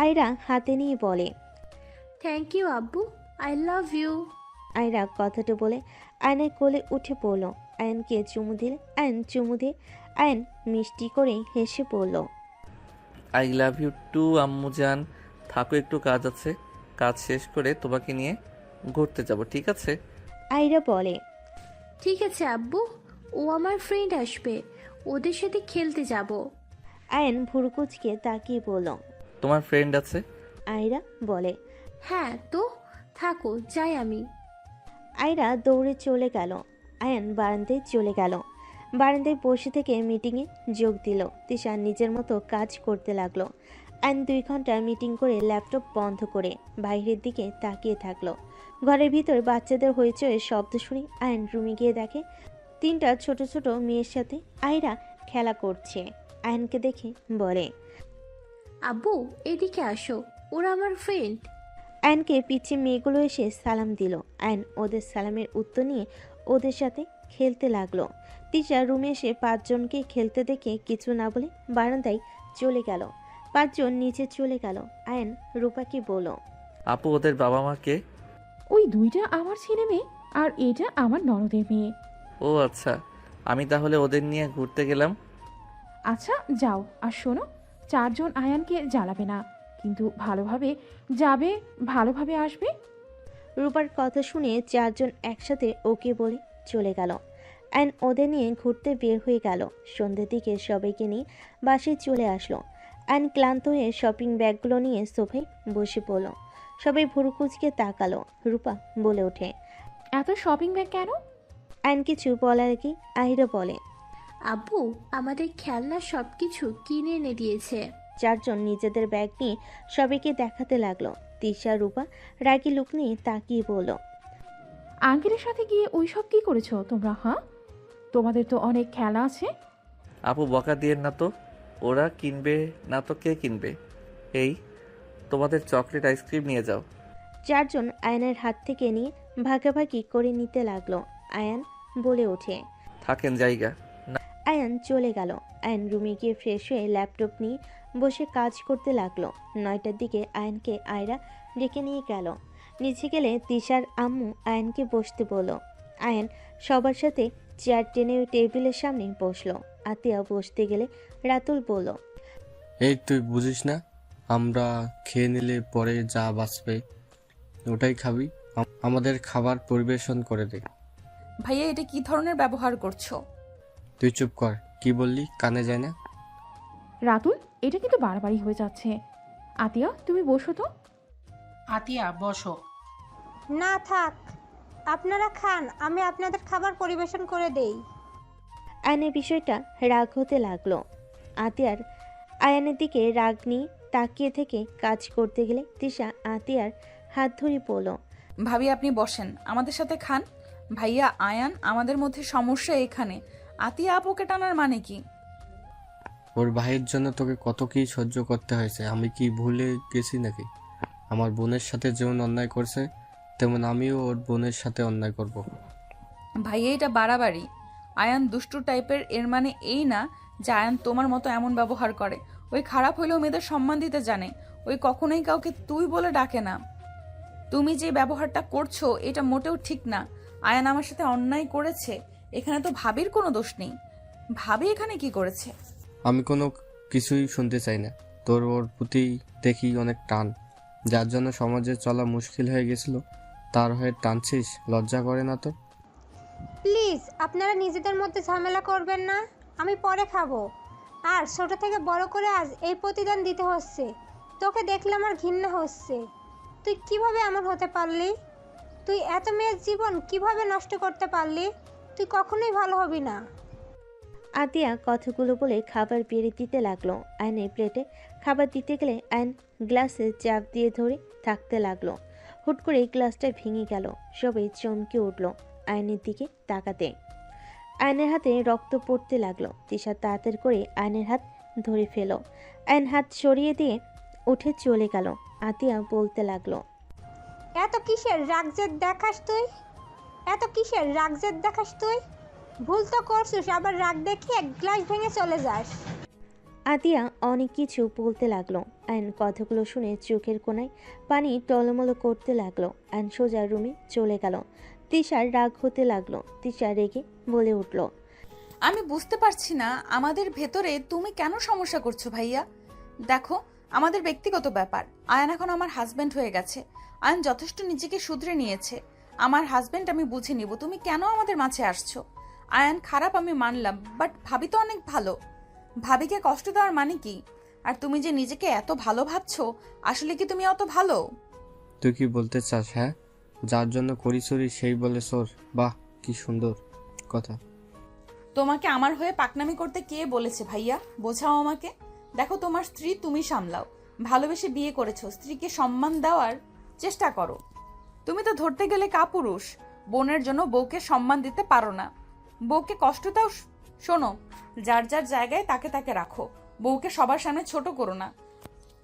আয়রা হাতে নিয়ে বলে, থ্যাংক ইউ আব্বু, আই লাভ ইউ। আয়রা কথাটা বলে আয়নের কোলে উঠে পড়ল। আয়নকে চুমু দিলে আয়ন চুমু দিয়ে আয়ন মিষ্টি করে হেসে পড়ল। আই লাভ ইউ টু আম্মু জান। থাকো, একটু কাজ আছে, কাজ শেষ করে তোমাকে নিয়ে ঘুরতে যাব, ঠিক আছে? আয়রা বলে, ঠিক আছে আব্বু, ও আমার ফ্রেন্ড আসবে, ওদের সাথে খেলতে যাব। আয়ন ভুরুকুচকে তাকিয়ে বলল, তোমার ফ্রেন্ড আছে? আয়রা বলে, হ্যাঁ তো, থাকো, যাই আমি। আয়রা দৌড়ে চলে গেল। আয়ন বারান্দায় চলে গেল। বারান্দায় বসে থেকে মিটিংয়ে যোগ দিল। তিশা নিজের মতো কাজ করতে লাগলো। আয়ন 2 ঘন্টা মিটিং করে ল্যাপটপ বন্ধ করে বাইরের দিকে তাকিয়ে থাকলো। ঘরের ভিতর বাচ্চাদের হইচই শব্দ শুনে আয়ন রুমে গিয়ে দেখে 3টা ছোট ছোট মেয়ের সাথে আয়রা খেলা করছে। আয়নকে দেখে বলে, আব্বু এদিকে আসো, ওরা আমার ফ্রেন্ড। আয়নকে পিছিয়ে মেয়েগুলো এসে সালাম দিল। আয়ন ওদের সালামের উত্তর নিয়ে ওদের সাথে খেলতে লাগলো। তিশা রুমে এসে 5 জনকে খেলতে দেখে কিছু না বলে বারান্দায় চলে গেল। 5 জন নিচে চলে গেল। আয়ন রূপাকে বলল, আপু, ওদের বাবা মা কে? ওই 2টা আমার ছেলে মেয়ে আর এটা আমার ননদের মেয়ে। ও আচ্ছা, আমি তাহলে ওদের নিয়ে ঘুরতে গেলাম। আচ্ছা যাও, আর শোনো, 4 জন আয়ানকে জ্বালাবে না, কিন্তু ভালোভাবে যাবে, ভালোভাবে আসবে। রূপার কথা শুনে 4 জন একসাথে ওকে বলে চলে গেল। আয়ন ওদের নিয়ে ঘুরতে বের হয়ে গেল। সন্ধ্যের দিকে সবাইকে নিয়ে বাসায় চলে আসলো। আয়ন ক্লান্ত হয়ে শপিং ব্যাগগুলো নিয়ে সোফায় বসে পড়ল। সবাই ভুরুকুচকে তাকালো। রূপা বলে ওঠে, এত শপিং ব্যাগ কেন? আয়ন কিছু বলার আগে আহিরা বলে, আব্বু আমাদের খেলনা সব কিছু কিনে এনে দিয়েছে। 4 জন নিজেদের ব্যাগ নিয়ে সবাইকে দেখাতে লাগলো। তিশা রূপা রাগী লুক নিয়ে তাকিয়ে বলল, আঙ্কেলের সাথে গিয়ে ওই সব কি করেছো তোমরা? হ্যাঁ, তোমাদের তো অনেক খেলা আছে। আপু, বকা দিয়ে না তো, ওরা কিনবে না তো কে কিনবে? এই, তোমাদের চকলেট আইসক্রিম নিয়ে যাও। 4 জন আয়নের হাত থেকে নিয়ে ভাগাভাগি করে নিতে লাগলো। আয়ান বলে ওঠে, থাকেন জায়গা। আয়ান চলে গেল। আয়ন রুমে গিয়ে ফ্রেশ হয়ে ল্যাপটপ নিয়ে বসে কাজ করতে লাগলো। 9টার দিকে আয়নকে আয়রা ডেকে নিয়ে গেল। নিচে গেলে তিশার আম্মু আয়নকে বসতে বলল। আয়ন সবার সাথে চেয়ার টেনে টেবিলের সামনে বসলো। আতিয়া বসতে গেলে রাতুল বলল, এই তুই বুঝিস না, আমরা খেয়ে নিলে পরে যা বাঁচবে ওটাই খাবি। আমাদের খাবার পরিবেশন করে দে। ভাইয়া এটা কি ধরনের ব্যবহার করছো? তুই চুপ কর। কি বললি কানে যায় না? রাতুল, এটা কিন্তু বাড়াবাড়ি হয়ে যাচ্ছে। আতিয়া, তুমি বসো তো। আতিয়া বসো। না থাক, আপনারা খান, আমি আপনাদের খাবার পরিবেশন করে দেই। আয়নের বিষয়টা রাগ হতে লাগলো। আতিয়ার আয়ানের দিকে রাগ নিয়ে তাকিয়ে থেকে কাজ করতে গেলে তিশা আতিয়ার হাত ধরে পড়ল। ভাবি আপনি বসেন, আমাদের সাথে খান। ভাইয়া আয়ান, আমাদের মধ্যে সমস্যা এখানে। আতিয়া আপুকে টানার মানে কি? ওর ভাইয়ের জন্য তোকে কত কি সহ্য করতে হয়েছে, আমি কি ভুলে গেছি নাকি? আমার বোনের সাথে যেমন অন্যায় করছে তেমন আমিও ওর বোনের সাথে অন্যায় করব। ভাইয়া এটা বাড়াবাড়ি। আয়ান দুষ্টু টাইপের, এর মানে এই না যে আয়ান তোমার মতো এমন ব্যবহার করে। ওই খারাপ হইলেও মেয়েদের সম্মান দিতে জানে। ওই কখনোই কাউকে তুই বলে ডাকে না। তুমি যে ব্যবহারটা করছো এটা মোটেও ঠিক না। আয়ান আমার সাথে অন্যায় করেছে, এখানে তো ভাবির কোনো দোষ নেই। ভাবি এখানে কি করেছে? আমি কোনো কিছুই শুনতে চাই না। তোর ওর প্রতি দেখি অনেক টান, যার জন্য সমাজে চলা মুশকিল হয়ে গেছিল, তার হয়ে টানছিস, লজ্জা করে না তোর? প্লিজ আপনারা নিজেদের মধ্যে ঝামেলা করবেন না, আমি পরে খাবো। আর ছোট থেকে বড় করে আজ এই প্রতিদান দিতে হচ্ছে। তোকে দেখলে আমার ঘৃণা হচ্ছে। তুই কিভাবে এমন হতে পারলি? তুই এত মেয়ের জীবন কিভাবে নষ্ট করতে পারলি? তুই কখনোই ভালো হবি না। আতিয়া কথাগুলো বলে খাবার বেড়ে দিতে লাগলো। আয়নের প্লেটে খাবার দিতে গেলে আয়ন গ্লাসে চাপ দিয়ে ধরে থাকতে লাগলো। হুট করে গ্লাসটা ভেঙে গেল। সবাই চমকে উঠল আয়নের দিকে তাকাতে। আয়নের হাতে রক্ত পড়তে লাগলো। তিশা তাড়াতাড়ি করে আয়নের হাত ধরে ফেল। আয়ন হাত সরিয়ে দিয়ে উঠে চলে গেল। আতিয়া বলতে লাগলো, এত কিসের রাগজেদ দেখাস তুই? এত কিসের রাগজেদ দেখাস তুই? ভুল তো করছিস, আবার রাগ দেখিয়ে এক গ্লাস ভেঙে চলে যাস। আতিয়া অনেক কিছু বলতে লাগলো। আয়ন কথাগুলো শুনে চোখের কোণায় পানি টলমলো করতে লাগলো। আয়ন সোজা রুমে চলে গেল। তিশার রাগ হতে লাগলো। তিশা রেগে বলে উঠল, আমি বুঝতে পারছি না আমাদের ভেতরে তুমি কেন সমস্যা করছো ভাইয়া। দেখো, আমাদের ব্যক্তিগত ব্যাপার। আয়ান এখন আমার হাজবেন্ড হয়ে গেছে। আয়ান যথেষ্ট নিজেকে শুধরে নিয়েছে। আমার হাজবেন্ড আমি বুঝে নিব। তুমি কেন আমাদের মাঝে আসছো? আয়ান খারাপ আমি মানলাম, বাট ভাবি তো অনেক ভালো। ভাবিকে কষ্ট দেওয়ার মানে কি? আর তুমি যে নিজেকে এত ভালো ভাবছো, আসলে কি তুমি অত ভালো? তুই কি বলতে চাস? হ্যাঁ, যার জন্য করি চুরি সেই বলে চোর। বাহ, কি সুন্দর কথা। তোমাকে আমার হয়ে পাকনামি করতে কে বলেছে ভাইয়া? বোঝাও আমাকে। দেখো, তোমার স্ত্রী, তুমি সামলাও। ভালোবেসে বিয়ে করেছো, স্ত্রীকে সম্মান দেওয়ার চেষ্টা করো। তুমি তো ধরতে গেলে কাপুরুষ। বোনের জন্য বউকে সম্মান দিতে পারো না। বউকে কষ্ট দাও। শোনো, যার যার জায়গায় তাকে তাকে রাখো। বউকে সবার সামনে ছোট করো না।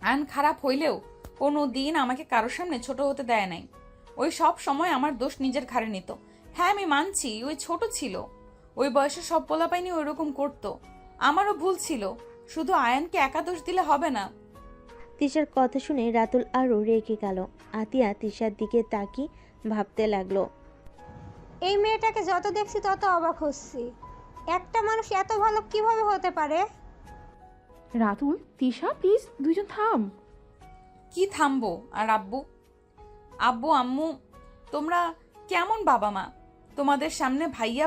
আইন খারাপ হইলেও কোনো দিন আমাকে কারোর সামনে ছোট হতে দেয় নাই। ওই সব সময় আমার দোষ নিজের ঘাড়ে নিত। হ্যাঁ, আমি মানছি ওই ছোট ছিল। ওই বয়সে সব পোলাপাইনি ওই রকম করতো। আমারও ভুল ছিল। শুধু আয়ানকে একা দোষ দিলে হবে না। তিশার কথা শুনে রাতুল আরও রেগে গেল। আতিয়া তিশার দিকে তাকিয়ে ভাবতে লাগলো, এই মেয়েটাকে যত দেখছি তত অবাক হচ্ছি। একটা মানুষ এত ভালো কিভাবে হতে পারে? রাতুল, তিশা, প্লিজ দুইজন থাম। কি থামবো? আর আব্বু আব্বু আম্মু, তোমরা কেমন বাবা মা? তোমাদের সামনে ভাইয়া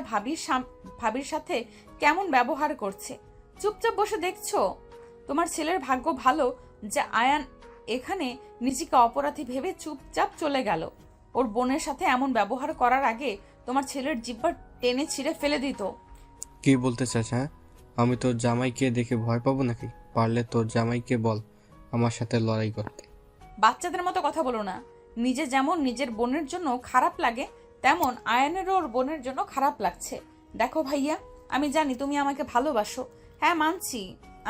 ভাবির সাথে কেমন ব্যবহার করছে, চুপচাপ বসে দেখছো? তোমার ছেলের ভাগ্য ভালো যে আয়ান এখানে নিজেকে অপরাধী ভেবে চুপচাপ চলে গেল। ওর বোনের সাথে এমন ব্যবহার করার আগে তোমার ছেলের জিব্বা টেনে ছিঁড়ে ফেলে দিত। কি বলতে চাস? হ্যাঁ, আমি তোর জামাইকে দেখে ভয় পাবো নাকি? পারলে তোর জামাইকে বল আমার সাথে লড়াই করতে। বাচ্চাদের মতো কথা বলো না। নিজে যেমন নিজের বোনের জন্য খারাপ লাগে, তেমন আয়ানেরও ওর বোনের জন্য খারাপ লাগছে। দেখো ভাইয়া, আমি জানি তুমি আমাকে ভালোবাসো। হ্যাঁ, মানছি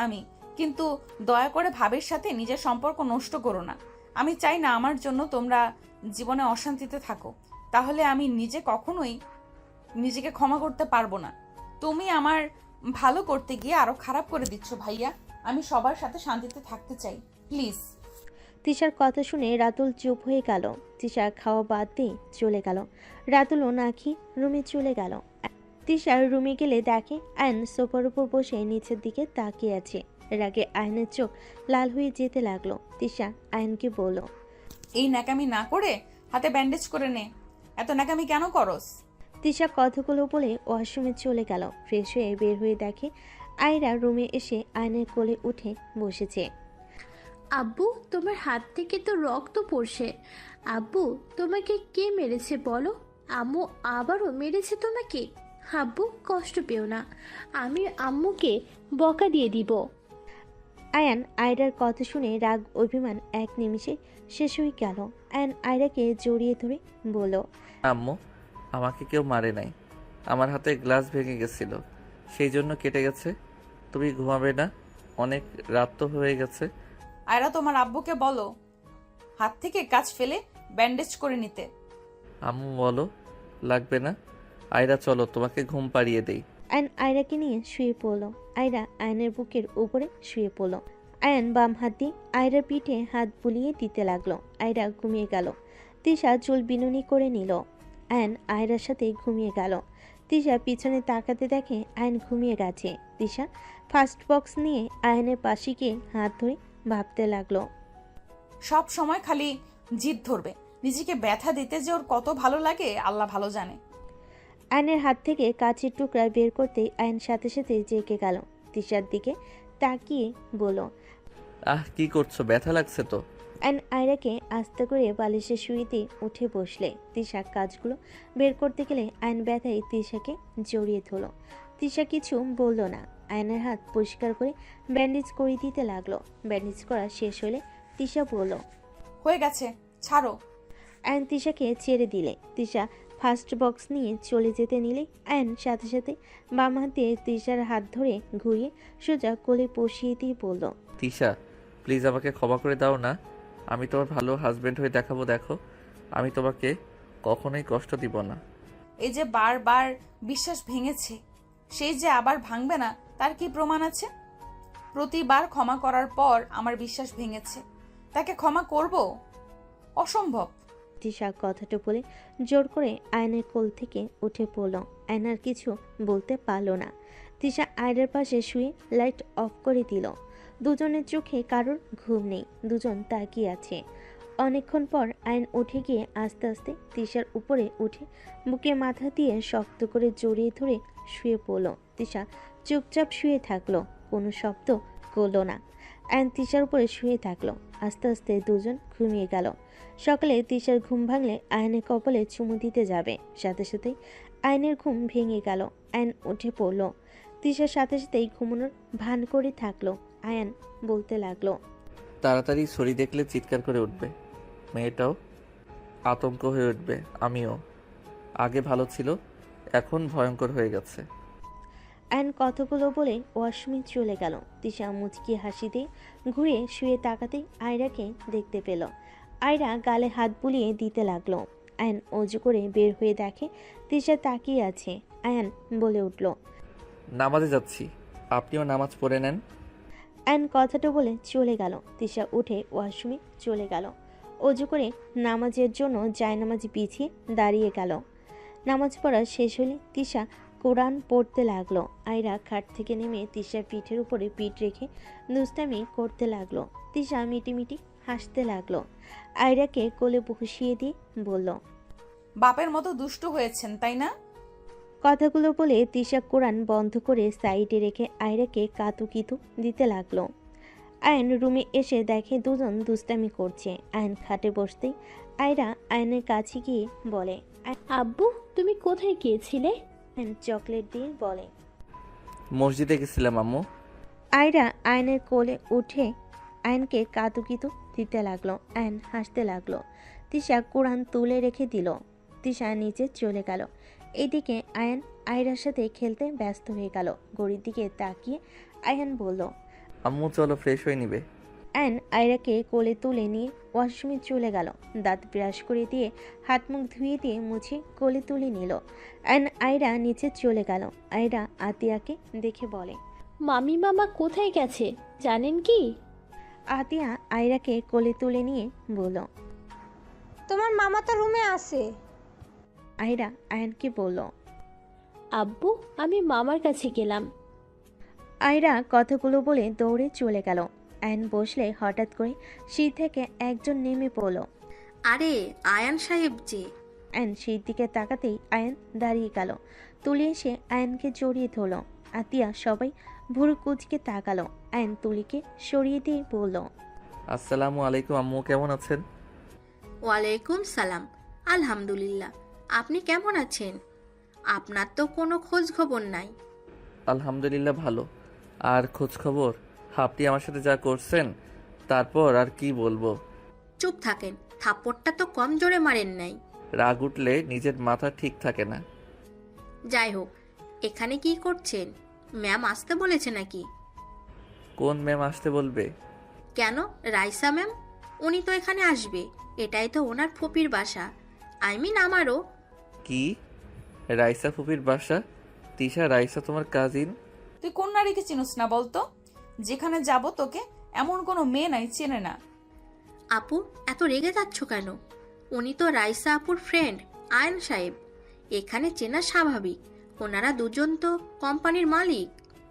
আমি, কিন্তু দয়া করে ভাবের সাথে নিজের সম্পর্ক নষ্ট করো না। আমি চাই না আমার জন্য তোমরা জীবনে অশান্তিতে থাকো। তাহলে আমি নিজে কখনোই নিজেকে ক্ষমা করতে পারবো না। তুমি আমার ভালো করতে গিয়ে আরো খারাপ করে দিচ্ছ ভাইয়া। আমি সবার সাথে শান্তিতে থাকতে চাই, প্লিজ। তিশার কথা শুনে রাতুল চুপ হয়ে গেল। তিশা খাওয়া বাদ দিয়ে চলে গেল। রাতুলও না খেয়ে রুমে চলে গেল। তিশার রুমে গেলে দেখে আয়ন সোফার উপর বসে নিচের দিকে তাকিয়ে আছে। রাগে আয়নের চোখ লাল হয়ে যেতে লাগলো। তিশা আয়নকে বলল, এই ন্যাকামি না করে হাতে ব্যান্ডেজ করে নে। এত ন্যাকামি কেন করস? তিশা কথাগুলো বলে ওয়াশরুমে চলে গেল। ফ্রেশ হয়ে বের হয়ে দেখে আয়রা রুমে এসে আয়নের কোলে উঠে বসেছে। আব্বু, তোমার হাত থেকে তো রক্ত পড়ছে। আব্বু, তোমাকে কে মেরেছে বলো? আম্মু আবারও মেরেছে তোমাকে? আব্বু, কষ্ট পেও না, আমি আম্মুকে বকা দিয়ে দিব। আয়ান আয়রার কথা শুনে রাগ অভিমান এক নিমিষে শেষ হয়ে গেল। আয়ান আয়রাকে জড়িয়ে ধরে বলল, আম্মু, আমাকে কেউ মারে নাই। আমার হাতে গ্লাস ভেঙে গেছিল, সেই জন্য কেটে গেছে। তুমি ঘুমাবে না? অনেক রাত তো হয়ে গেছে। আয়রা, তোমার আব্বুকে বলো হাত থেকে কাজ ফেলে ব্যান্ডেজ করে নিতে। আম্মু বলো লাগবে না। আয়রা চলো তোমাকে ঘুম পাড়িয়ে দেই। আয়ন আয়রাকে নিয়ে শুয়ে পড়ল। আয়রা আয়নের বুকের উপরে শুয়ে পড়ল। আয়ন বাম হাত দিয়ে আয়রার পিঠে হাত বুলিয়ে দিতে লাগলো। আয়রা ঘুমিয়ে গেল। তিশা চুল বিনুনি করে নিল। আয়ন আয়রার সাথে ঘুমিয়ে গেল। তিশা পিছনে তাকাতে দেখে আয়ন ঘুমিয়ে গেছে। তিশা ফার্স্ট বক্স নিয়ে আয়নের পাশে গিয়ে হাত ধরে ভাবতে লাগলো। সব সময় খালি জিদ ধরবে। নিজেকে ব্যথা দিতে যে ওর কত ভালো লাগে আল্লাহ ভালো জানে। আয়নের হাত থেকে কাচের টুকরা বের করতেই আয়ন সাথে সাথে জেগে গেল। তিশার দিকে তাকিয়ে বলল, কি করছো? ব্যথা লাগছে তো? আয়ন আয়রাকে আস্তে করে বালিশে শুয়ে দিয়ে উঠে বসলে। তিশা কাজগুলো বের করতে গেলে আয়ন ব্যথায় তিশাকে জড়িয়ে ধরল। তিশা কিছু বলল না। আয়নের হাত পরিষ্কার করে ব্যান্ডেজ করে দিতে লাগলো। ব্যান্ডেজ করা শেষ হলে তিশা বলল, হয়ে গেছে, ছাড়ো। আয়ন তিশাকে ছেড়ে দিলে। তিশা ফার্স্ট বক্স নিয়ে চলে যেতে নিলে আয়ন সাথে সাথে বাম হাত দিয়ে তিশার হাত ধরে ঘুরিয়ে সোজা কোলে বসিয়ে দিয়ে বলল, তিশা, প্লিজ আমাকে ক্ষমা করে দাও না। আমি তোমার ভালো হাজবেন্ড হয়ে দেখাবো। দেখো, আমি তোমাকে কখনোই কষ্ট দিব না। এই যে বারবার বিশ্বাস ভেঙেছে, সেই যে আবার ভাঙবে না তার কি প্রমাণ আছে? প্রতিবার ক্ষমা করার পর আমার বিশ্বাস ভেঙেছে, তাকে ক্ষমা করব? অসম্ভব। তিশা কথাটা বলে জোর করে আয়নের কোল থেকে উঠে পড়ল। আয়ন আর কিছু বলতে পারল না। তিশা আয়নের পাশে শুয়ে লাইট অফ করে দিল। দুজনের চোখে কারোর ঘুম নেই, দুজন তাকিয়ে আছে। অনেকক্ষণ পর আয়ন উঠে গিয়ে আস্তে আস্তে তিশার উপরে উঠে বুকে মাথা দিয়ে শক্ত করে জড়িয়ে ধরে শুয়ে পড়ল। তিশা চুপচাপ শুয়ে থাকলো, কোনো শব্দ করল না। আয়ন তিশার উপরে শুয়ে থাকলো। আস্তে আস্তে দুজন ঘুমিয়ে গেল। সকালে তিশার ঘুম ভাঙলে আয়নের কপালে চুমু দিতে যাবে, সাথে সাথেই আয়নের ঘুম ভেঙে গেল। আয়ন উঠে পড়ল। তিশার সাথে সাথেই ঘুমানোর ভান করে থাকলো। আয়ন বলতে লাগলো, তাড়াতাড়ি ছড়ি দেখলে চিৎকার করে উঠবে। মেয়েটাও আতঙ্ক হয়ে উঠবে। আমিও। আগে ভালো ছিল, এখন ভয়ঙ্কর হয়ে গেছে। আয়ন কথাগুলো বলে ওয়াশরুমে চলে গেল। তিশা মুচকি হাসি দিয়ে ঘুরে শুয়ে তাকাতেই আয়রাকে দেখতে পেল। আয়রা গালে হাত বুলিয়ে দিতে লাগলো। আয়ন অজু করে বের হয়ে দেখে তিশা তাকিয়ে আছে। আয়ন বলে উঠল, নামাজে যাচ্ছি, আপনিও নামাজ পড়ে নেন। আয়ন কথাটা বলে চলে গেল। তিশা উঠে ওয়াশরুমে চলে গেল। অজু করে নামাজের জন্য জায়নামাজ বিছিয়ে দাঁড়িয়ে গেল। নামাজ পড়া শেষ হলে তিশা কোরআন পড়তে লাগলো। আয়রা খাট থেকে নেমে তিশার পিঠের উপরে পিঠ রেখে দুষ্টামি করতে লাগলো। তিশা মিটিমিটি হাসতে লাগলো। আয়রাকে কোলে বসিয়ে দিয়ে বলল, বাপের মতো দুষ্টু হয়েছেন তাই না? কথাগুলো বলে তিশা কোরআন বন্ধ করে সাইডে রেখে আয়রাকে কাতুকিতু দিতে লাগলো। আয়ন রুমে এসে দেখে দুজন দুষ্টামি করছে। আয়ন খাটে বসতেই আয়রা আয়নের কাছে গিয়ে বলে, আব্বু, তুমি কোথায় গিয়েছিলে? আয়ন চকলেট দিয়ে বলে, মসজিদে গেছিলাম আম্মু। আয়রা আয়নের কোলে উঠে আয়নকে কাতুকিতু দিতে লাগলো। আয়ন হাসতে লাগলো। তিশা কোরআন তুলে রেখে দিল। তিশা নিচে চলে গেল। এদিকে আয়ন আয়রার সাথে খেলতে ব্যস্ত হয়ে গেল। ঘড়ির দিকে তাকিয়ে আয়ন বলল, আম্মু চলো ফ্রেশ হয়ে নিবে। আয়ন আয়রাকে কোলে তুলে নিয়ে ওয়াশরুমে চলে গেল। দাঁত ব্রাশ করে দিয়ে হাত মুখ ধুয়ে দিয়ে মুছে কোলে তুলে নিল। আয়ন আয়রা নিচে চলে গেল। আয়রা আতিয়াকে দেখে বলে, মামি মামা কোথায় গেছে জানেন কি? আতিয়া আয়রাকে কোলে তুলে নিয়ে বলল, তোমার মামা তো রুমে আছে। আয়রা আয়নকে বলল, আব্বু, আমি মামার কাছে গেলাম। আয়রা কথাগুলো বলে দৌড়ে চলে গেল। আয়ন বসলে হঠাৎ করে সিট থেকে একজন নেমে পড়ল। আরে আয়ান সাহেব যে। আয়ন সিট দিকে তাকাতেই আয়ন দাঁড়িয়ে গেল। তুলি এসে আয়নকে জড়িয়ে ধরল। আতিয়া সবাই ভুরু কুচকে তাকালো। আয়ন তুলিকে সরিয়ে দিয়ে বলল, আসসালামু আলাইকুম আম্মু, কেমন আছেন? ওয়ালাইকুম সালাম। আলহামদুলিল্লাহ, আপনি কেমন আছেন? আপনার তো কোনো খোঁজ খবর নাই। আলহামদুলিল্লাহ ভালো। আর খোঁজ খবর? আপনি আমার সাথে যা করছেন তারপর আর কি বলবো। চুপ থাকেন, থাপ্পড়টা তো কম জোরে মারেন নাই। রাগ উঠলে নিজের মাথা ঠিক থাকে না। যাই হোক, এখানে কি করছেন? ম্যাম আসতে বলেছে নাকি? কোন ম্যাম আসতে বলবে? কেন, রাইসা ম্যাম? উনি তো এখানে আসবে, এটাই তো ওনার ফুপির বাসা। আই মিন আমারও। কি? রাইসা ফুপির বাসা? তিশা, রাইসা তোমার কাজিন? তুই কোন নারীকে চিনিস না বলতো? যেখানে যাব তোকে এমন কোনো মেয়ে নাই চেনে না। আপু, এত রেগে যাচ্ছ কেন? উনি তো রাইসা আপুর ফ্রেন্ড আয়ন সাহেব। এখানে চেনা স্বাভাবিক, ওনারা দুজন তো কোম্পানির মালিক।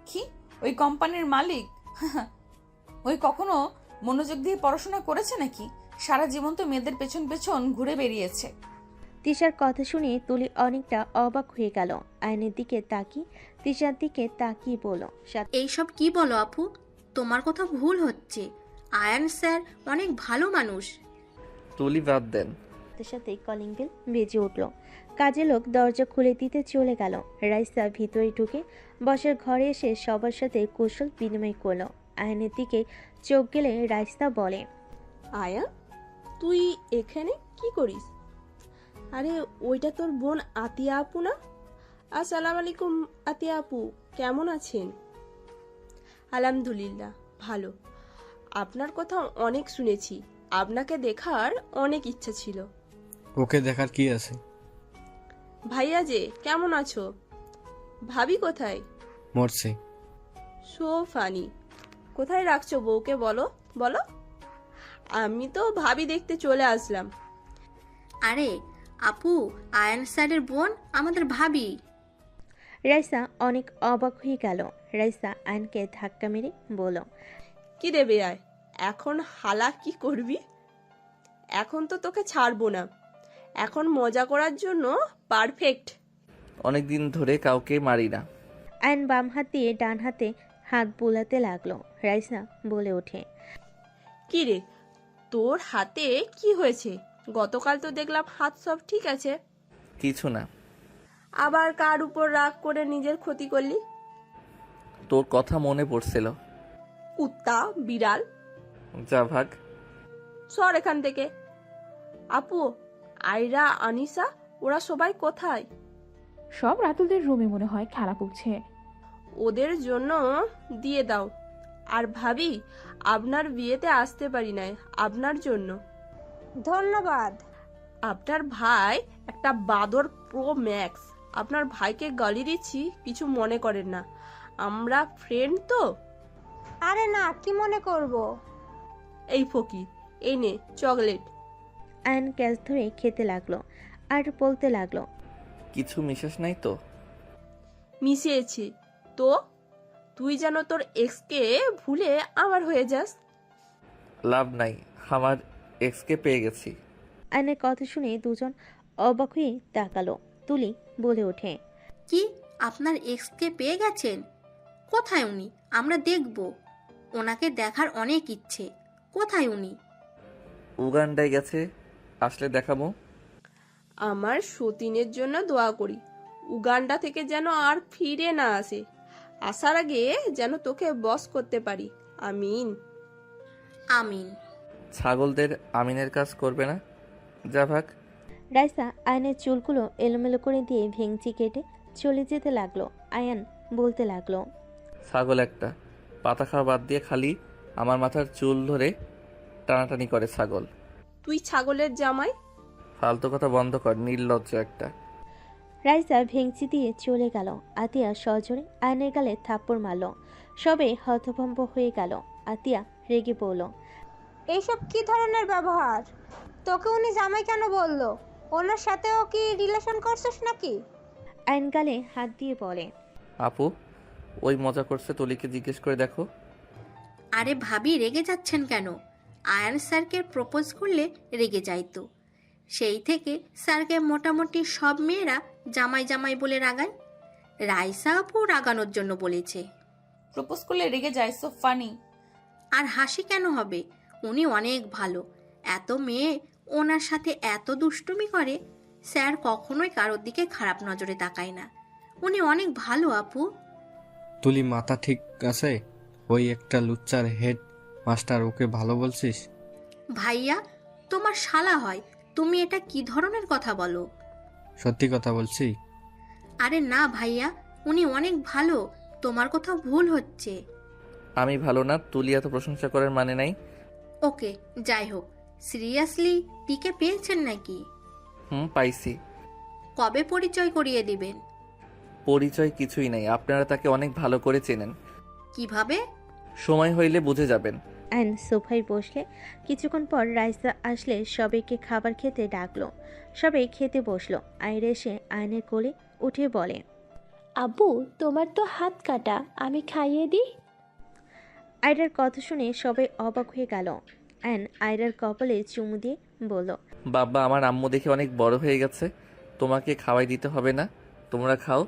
কি? ওই কোম্পানির মালিক? ওই কখনো মনোযোগ দিয়ে পড়াশোনা করেছে নাকি? সারা জীবন তো মেয়েদের পেছন পেছন ঘুরে বেরিয়েছে। তিশার কথা শুনে তুলি অনেকটা অবাক হয়ে গেল। আয়নের দিকে তাকিয়ে তিশার দিকে তাকিয়ে বলল, এইসব কি বলো আপু? তোমার কথা ভুল হচ্ছে। আয়ান স্যার অনেক ভালো মানুষ। তুলি বাদ দেন। সাথে সাথে কলিং বেল বেজে উঠল। কাজের লোক দরজা খুলে দিতে চলে গেল। রাইসা ভিতরে ঢুকে বসের ঘরে এসে সবার সাথে কৌশল বিনিময় করলো। আয়নের দিকে চোখ গেলে রাইসা বলে, আয়া, তুই এখানে কি করিস? আরে ওইটা তোর বোন আতিয়া আপু না? আসসালামু আলাইকুম আতিয়া আপু, কেমন আছেন? আলহামদুলিল্লাহ ভালো। আপনার কথা অনেক শুনেছি, আপনাকে দেখার অনেক ইচ্ছা ছিল। ওকে দেখার কি আছে? ভাইয়া যে, কেমন আছো? ভাবি কোথায়? মরছে। So funny. কোথায় রাখছো বউকে, বলো বলো। আমি তো ভাবি দেখতে চলে আসলাম। আরে আপু, আয়ান স্যারের বোন আমাদের ভাবি। রাইসা অনেক অবাক হয়ে গেল। রাইসা আয়নকে ধাক্কা মেরে বলল, কি দেবে আয়, এখন হালা কি করবি? এখন তো তোকে ছাড়বো না, এখন মজা করার জন্য পারফেক্ট। অনেকদিন ধরে কাউকে মারি না। আয়ন বাম হাত দিয়ে ডান হাতে হাত বোলাতে লাগলো। রাইসা বলে ওঠে, কি রে, তোর হাতে কি হয়েছে? গতকাল তো দেখলাম হাত সব ঠিক আছে। কিছু না। আবার কার উপর রাগ করে নিজের ক্ষতি করলি? তোর কথা মনে পড়ছিল। কুত্তা বিড়াল, যা ভাগ। সর এখান থেকে। আপু, আয়রা, আনিসা, ওরা সবাই কোথায়? সব রাতুলদের রুমে মনে হয় খেলা করছে। ওদের জন্য দিয়ে দাও। আর ভাবি, আপনার বিয়েতে আসতে পারি নাই আপনার জন্য। ধন্যবাদ। আপনার ভাই একটা বাদর প্রো ম্যাক্স। আপনার ভাইকে গালি দিচ্ছি, কিছু মনে করেন না, আমরা ফ্রেন্ড তো। আরে না, কি মনে করব? এই ফকির, এই নে চকলেট। আয়ন ক্যাচ ধরে খেতে লাগলো আর বলতে লাগলো, কিছু মিশাস নাই তো? মিশিয়েছি তো। তুই যেন তোর এক্সকে ভুলে আমার হয়ে যাস। লাভ নাই, আমার এক্সকে পেয়ে গেছি। আয়নের কথা শুনে দুজন অবাক হয়ে তাকালো। তুলি বলে ওঠে, কি, আপনার এক্সকে পেয়ে গেছেন? কোথায় উনি? আমরা দেখব। ওনাকে দেখার অনেক ইচ্ছে। কোথায় উনি? উগান্ডায় গেছে, আসলে দেখাবো। আমার সতীনের জন্য দোয়া করি, উগান্ডা থেকে যেন আর ফিরে না আসে। আসার আগে যেন তোকে বস করতে পারি। আমিন। আমিন। ছাগলদের আমিনের কাজ করবে না, যা ভাগ। রাইসা আয়নের চুলগুলো এলোমেলো করে দিয়ে ভেঙচি কেটে চলে যেতে লাগলো। আয়ান বলতে লাগলো, ছাগল একটা, পাতা খাওয়া বাদ দিয়ে খালি আমার মাথার চুল ধরে টানাটানি করে ছাগল। তুই ছাগলের জামাই? ফালতু কথা বন্ধ কর, নির্লজ্জ একটা। রাইসা ভেঙচি দিয়ে চলে গেল। আতিয়া সজোরে আয়নের গালে থাপ্পড় মারল। সবে হতভম্ব হয়ে গেল। আতিয়া রেগে বলল, এইসব কি ধরনের ব্যবহার? তোকে উনি জামাই কেন বললো? ওনার সাথেও কি রিলেশন করছিস নাকি? আয়ন গালে হাত দিয়ে বলে, আপু, ওই মজা করছে, তুলিকে জিজ্ঞেস করে দেখো। আরে ভাবি রেগে যাচ্ছেন কেন? আয়ান স্যারকে প্রপোজ করলে রেগে যাইতো। সেই থেকে স্যারকে মোটামুটি সব মেয়েরা জামাই জামাই বলে রাগায়। রাইসা আপু রাগানোর জন্য বলেছে। প্রপোজ করলে রেগে যায়, সো ফানি। আর হাসি কেন হবে? উনি অনেক ভালো। এত মেয়ে ওনার সাথে এত দুষ্টুমি করে, স্যার কখনোই কারোর দিকে খারাপ নজরে তাকায় না। উনি অনেক ভালো আপু। তুলি মাথা ঠিক আছে? ওই একটা লুচ্চার হেড মাস্টার, ওকে ভালো বলছিস? ভাইয়া তোমার শালা হয়, তুমি এটা কি ধরনের কথা বলো? সত্যি কথা বলছি। আরে না ভাইয়া, উনি অনেক ভালো, তোমার কোথাও ভুল হচ্ছে। আমি ভালো না, তুলি এত প্রশংসা করার মানে নাই। ওকে যাই হোক, সিরিয়াসলি টিকে পেয়েছেন নাকি? পাইছি। কবে পরিচয় করিয়ে দিবেন? পরিচয় কিছুই নাই, আপনারা তাকে অনেক ভালো করে চেনেন। কিভাবে? সময় হইলে বুঝে যাবেন। আয়ন সোফায় বসলে কিছুক্ষণ পর রাইসা আসলে সবাইকে খাবার খেতে ডাকলো। সবাই খেতে বসলো। আয়রা এসে আয়নের কোলে উঠে বলে, আব্বু তোমার তো হাত কাটা, আমি খাইয়ে দিই। আয়রার কথা শুনে সবাই অবাক হয়ে গেল। আয়ন আয়রার কপালে চুমু দিয়ে বলল, বাবা, আমার আম্মু দেখে অনেক বড় হয়ে গেছে, তোমাকে খাওয়াই দিতে হবে না, তোমরা খাও,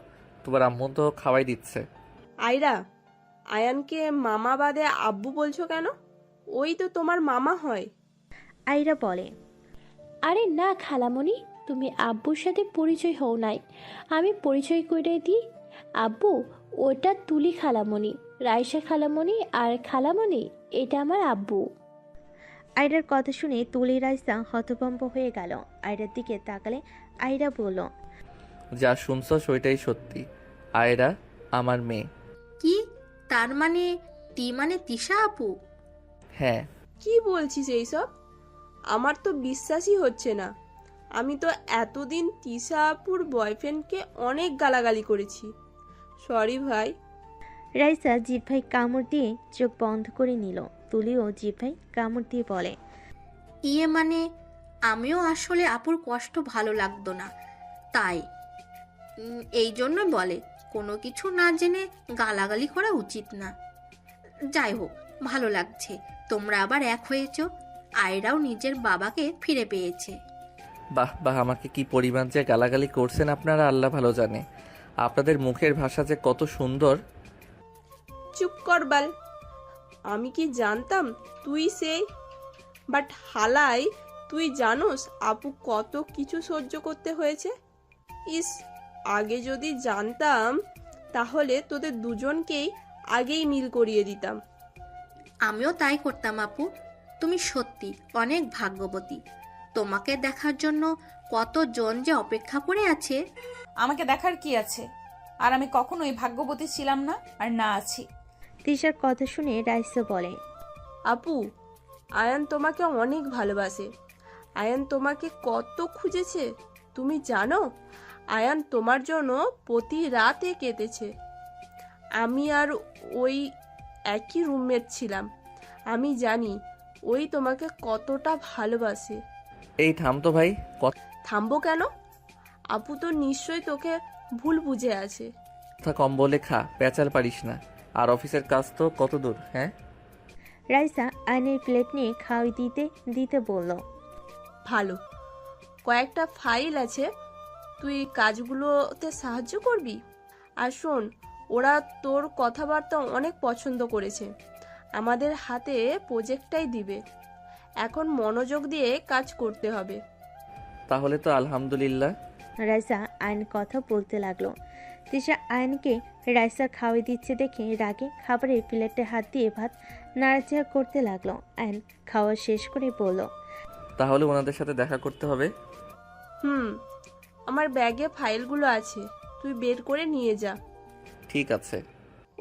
তোমার আম্মু তো খাওয়াই দিচ্ছে। আয়রা, আয়ানকে মামা বাদে আব্বু বলছো কেন? ওই তো তোমার মামা হয়। আয়রা বলে, আরে না খালামণি, তুমি আব্বুর সাথে পরিচয় হও নাই, আমি পরিচয় করে দিই। আব্বু ওটা তুলি খালামণি, রাইসা খালামণি আর খালামণি এটা আমার আব্বু। আয়রার কথা শুনে তুলি রাইসা হতভম্ব হয়ে গেল। আয়রার দিকে তাকালে আয়রা বলল, যা শুনছো সেটাই সত্যি, আয়রা আমার মেয়ে। কি তার মানে মানে তিশা আপু? হ্যাঁ। কি বলছিস এইসব? আমার তো বিশ্বাসই হচ্ছে না। আমি তো এতদিন তিশা আপুর বয়ফ্রেন্ডকে অনেক গালাগালি করেছি। সরি ভাই। রাইসা জিভ্ভাই কামড় দিয়ে চোখ বন্ধ করে নিল। তুলিও জিভ্ভাই কামড় দিয়ে বলে, মানে আমিও আসলে আপুর কষ্ট ভালো লাগতো না, তাই এই জন্য বলে কোনো কিছু না জেনে গালাগালি করা উচিত না। যাই হোক, ভালো লাগছে তোমরা আবার এক হয়েছো। আয়রাও নিজের বাবাকে ফিরে পেয়েছে। বাহ বাহ, আমাকে কি পরিমাণ যে গালাগালি করছেন আপনারা আল্লাহ ভালো জানে। আপনাদের মুখের ভাষা যে কত সুন্দর। চুপ কর বাল। আমি কি জানতাম তুই সেই? বাট হালাই, তুই জানোস আপু কত কিছু সহ্য করতে হয়েছে? ইস, আগে যদি জানতাম তাহলে তোদের দুজনকেই আগেই মিল করিয়ে দিতাম। আমিও তাই করতাম আপু। তুমি সত্যি অনেক ভাগ্যবতী। তোমাকে দেখার জন্য কতজন যে অপেক্ষা করে আছে। আমাকে দেখার কি আছে? আর আমি কখনোই ভাগ্যবতী ছিলাম না, আর না আছি। তিশার কথা শুনে রাইসা বলে, আপু, আয়ান তোমাকে অনেক ভালোবাসে। আয়ান তোমাকে কত খুঁজেছে তুমি জানো? আয়ান তোমার জন্য প্রতি রাতে কেঁদেছে। আমি আর ওই একই রুমমেট ছিলাম। আমি জানি ওই তোমাকে কতটা ভালোবাসে। এই থাম তো ভাই। থামবো কেন? আপু তো নিশ্চয়ই তোকে ভুল বুঝে আছে। কথা কম বলে খা, পেঁচাল পারিস না। আর অফিসের কাজ তো কত দূর? হ্যাঁ। রাইসা আয়নের প্লেট নিয়ে খাওয়াই দিতে দিতে বলল, ভালো, কয়েকটা ফাইল আছে, তুই কাজগুলোতে সাহায্য করবি। আর শোন, ওরা তোর কথাবার্তা অনেক পছন্দ করেছে। আমাদের হাতে প্রজেক্টটাই দিবে। এখন মনোযোগ দিয়ে কাজ করতে হবে। তাহলে তো আলহামদুলিল্লাহ। রাইসা আয়ন কথা বলতে লাগলো। তিশা আয়নকে রাইসা খাওয়াই দিচ্ছে দেখে রাগে খাবারের প্লেটে হাত দিয়ে ভাত নাড়াচাড়া করতে লাগলো। আয়ন খাওয়া শেষ করে বলল, তাহলে ওনাদের সাথে দেখা করতে হবে। আমার ব্যাগে ফাইলগুলো আছে, তুই বের করে নিয়ে যা। ঠিক আছে।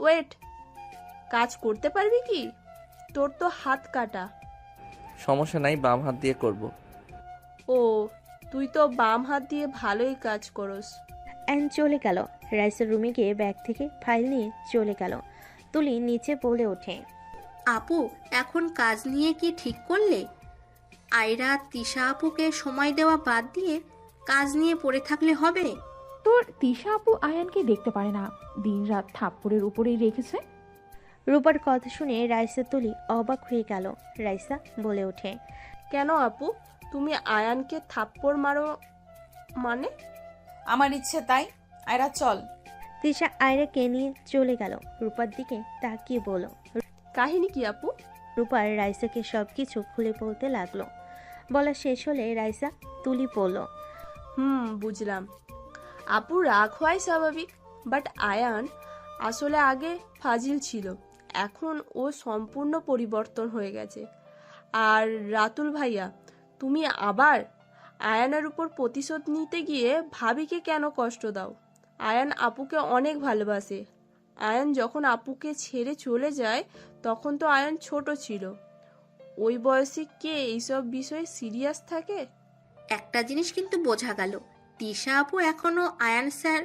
ওয়েট, কাজ করতে পারবি কি? তোর তো হাত কাটা। সমস্যা নাই, বাম হাত দিয়ে করব। ও, তুই তো বাম হাত দিয়ে ভালোই কাজ করস। অ্যান চলে গেল। রাইসার রুমে গিয়ে ব্যাগ থেকে ফাইল নিয়ে চলে গেল। তুলি নিচে বলে ওঠে, আপু এখন কাজ নিয়ে কি ঠিক করলে? আয়রা তিশা আপুকে সময় দেওয়া বাদ দিয়ে কাজ নিয়ে পড়ে থাকলে হবে? তোর তিশা আপু আয়ানকে দেখতে পারে না, দিনরাত থাপ্পড়ের উপরেই রেখেছে। রূপার কথা শুনে রাইসা তুলি অবাক হয়ে গেল। রাইসা বলে ওঠে, কেন আপু, তুমি আয়ানকে থাপ্পড় মারো মানে? আমার ইচ্ছে তাই। আয়রা চল। তিশা আয়রাকে নিয়ে চলে গেল। রূপার দিকে তাকিয়ে বলল। কাহিনী কি আপু? রূপার রাইসাকে সবকিছু খুলে বলতে লাগলো। বলা শেষ হলে রাইসা তুলি বলল, বুঝলাম। আপু রাগ হয় স্বাভাবিক, বাট আয়ান আসলে আগে ফাজিল ছিল, এখন ও সম্পূর্ণ পরিবর্তন হয়ে গেছে। আর রাতুল ভাইয়া, তুমি আবার আয়ানের উপর প্রতিশোধ নিতে গিয়ে ভাবিকে কেন কষ্ট দাও? আয়ান আপুকে অনেক ভালোবাসে। আয়ান যখন আপুকে ছেড়ে চলে যায় তখন তো আয়ান ছোট ছিল। ওই বয়সে কে এইসব বিষয়ে সিরিয়াস থাকে? একটা জিনিস কিন্তু বোঝা গেল, তিশা আপু এখনো আয়ান স্যার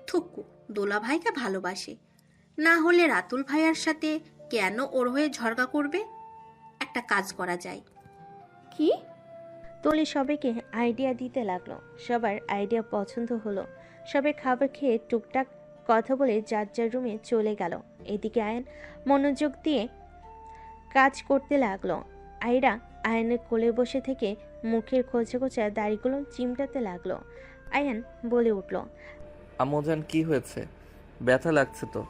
থুকু দোলা ভাইকে ভালোবাসে। না হলে রাতুল ভাইয়ার সাথে কেন ওর হয়ে ঝগড়া করবে? একটা কাজ করা যায়। কি? তুলি সবাইকে আইডিয়া দিতে লাগলো। সবার আইডিয়া পছন্দ হলো। সবাই খাবার খেয়ে টুকটাক কথা বলে যার যার রুমে চলে গেল। এদিকে আয়ান মনোযোগ দিয়ে কাজ করতে লাগলো। আয়রা আয়ানের কোলে বসে থেকে মুখের খোঁচা খোঁচা দাড়িগুলো চিমটাতে লাগলো। আয়ান বলে উঠল, আম্মুজান কি হয়েছে? ব্যথা লাগছে তো।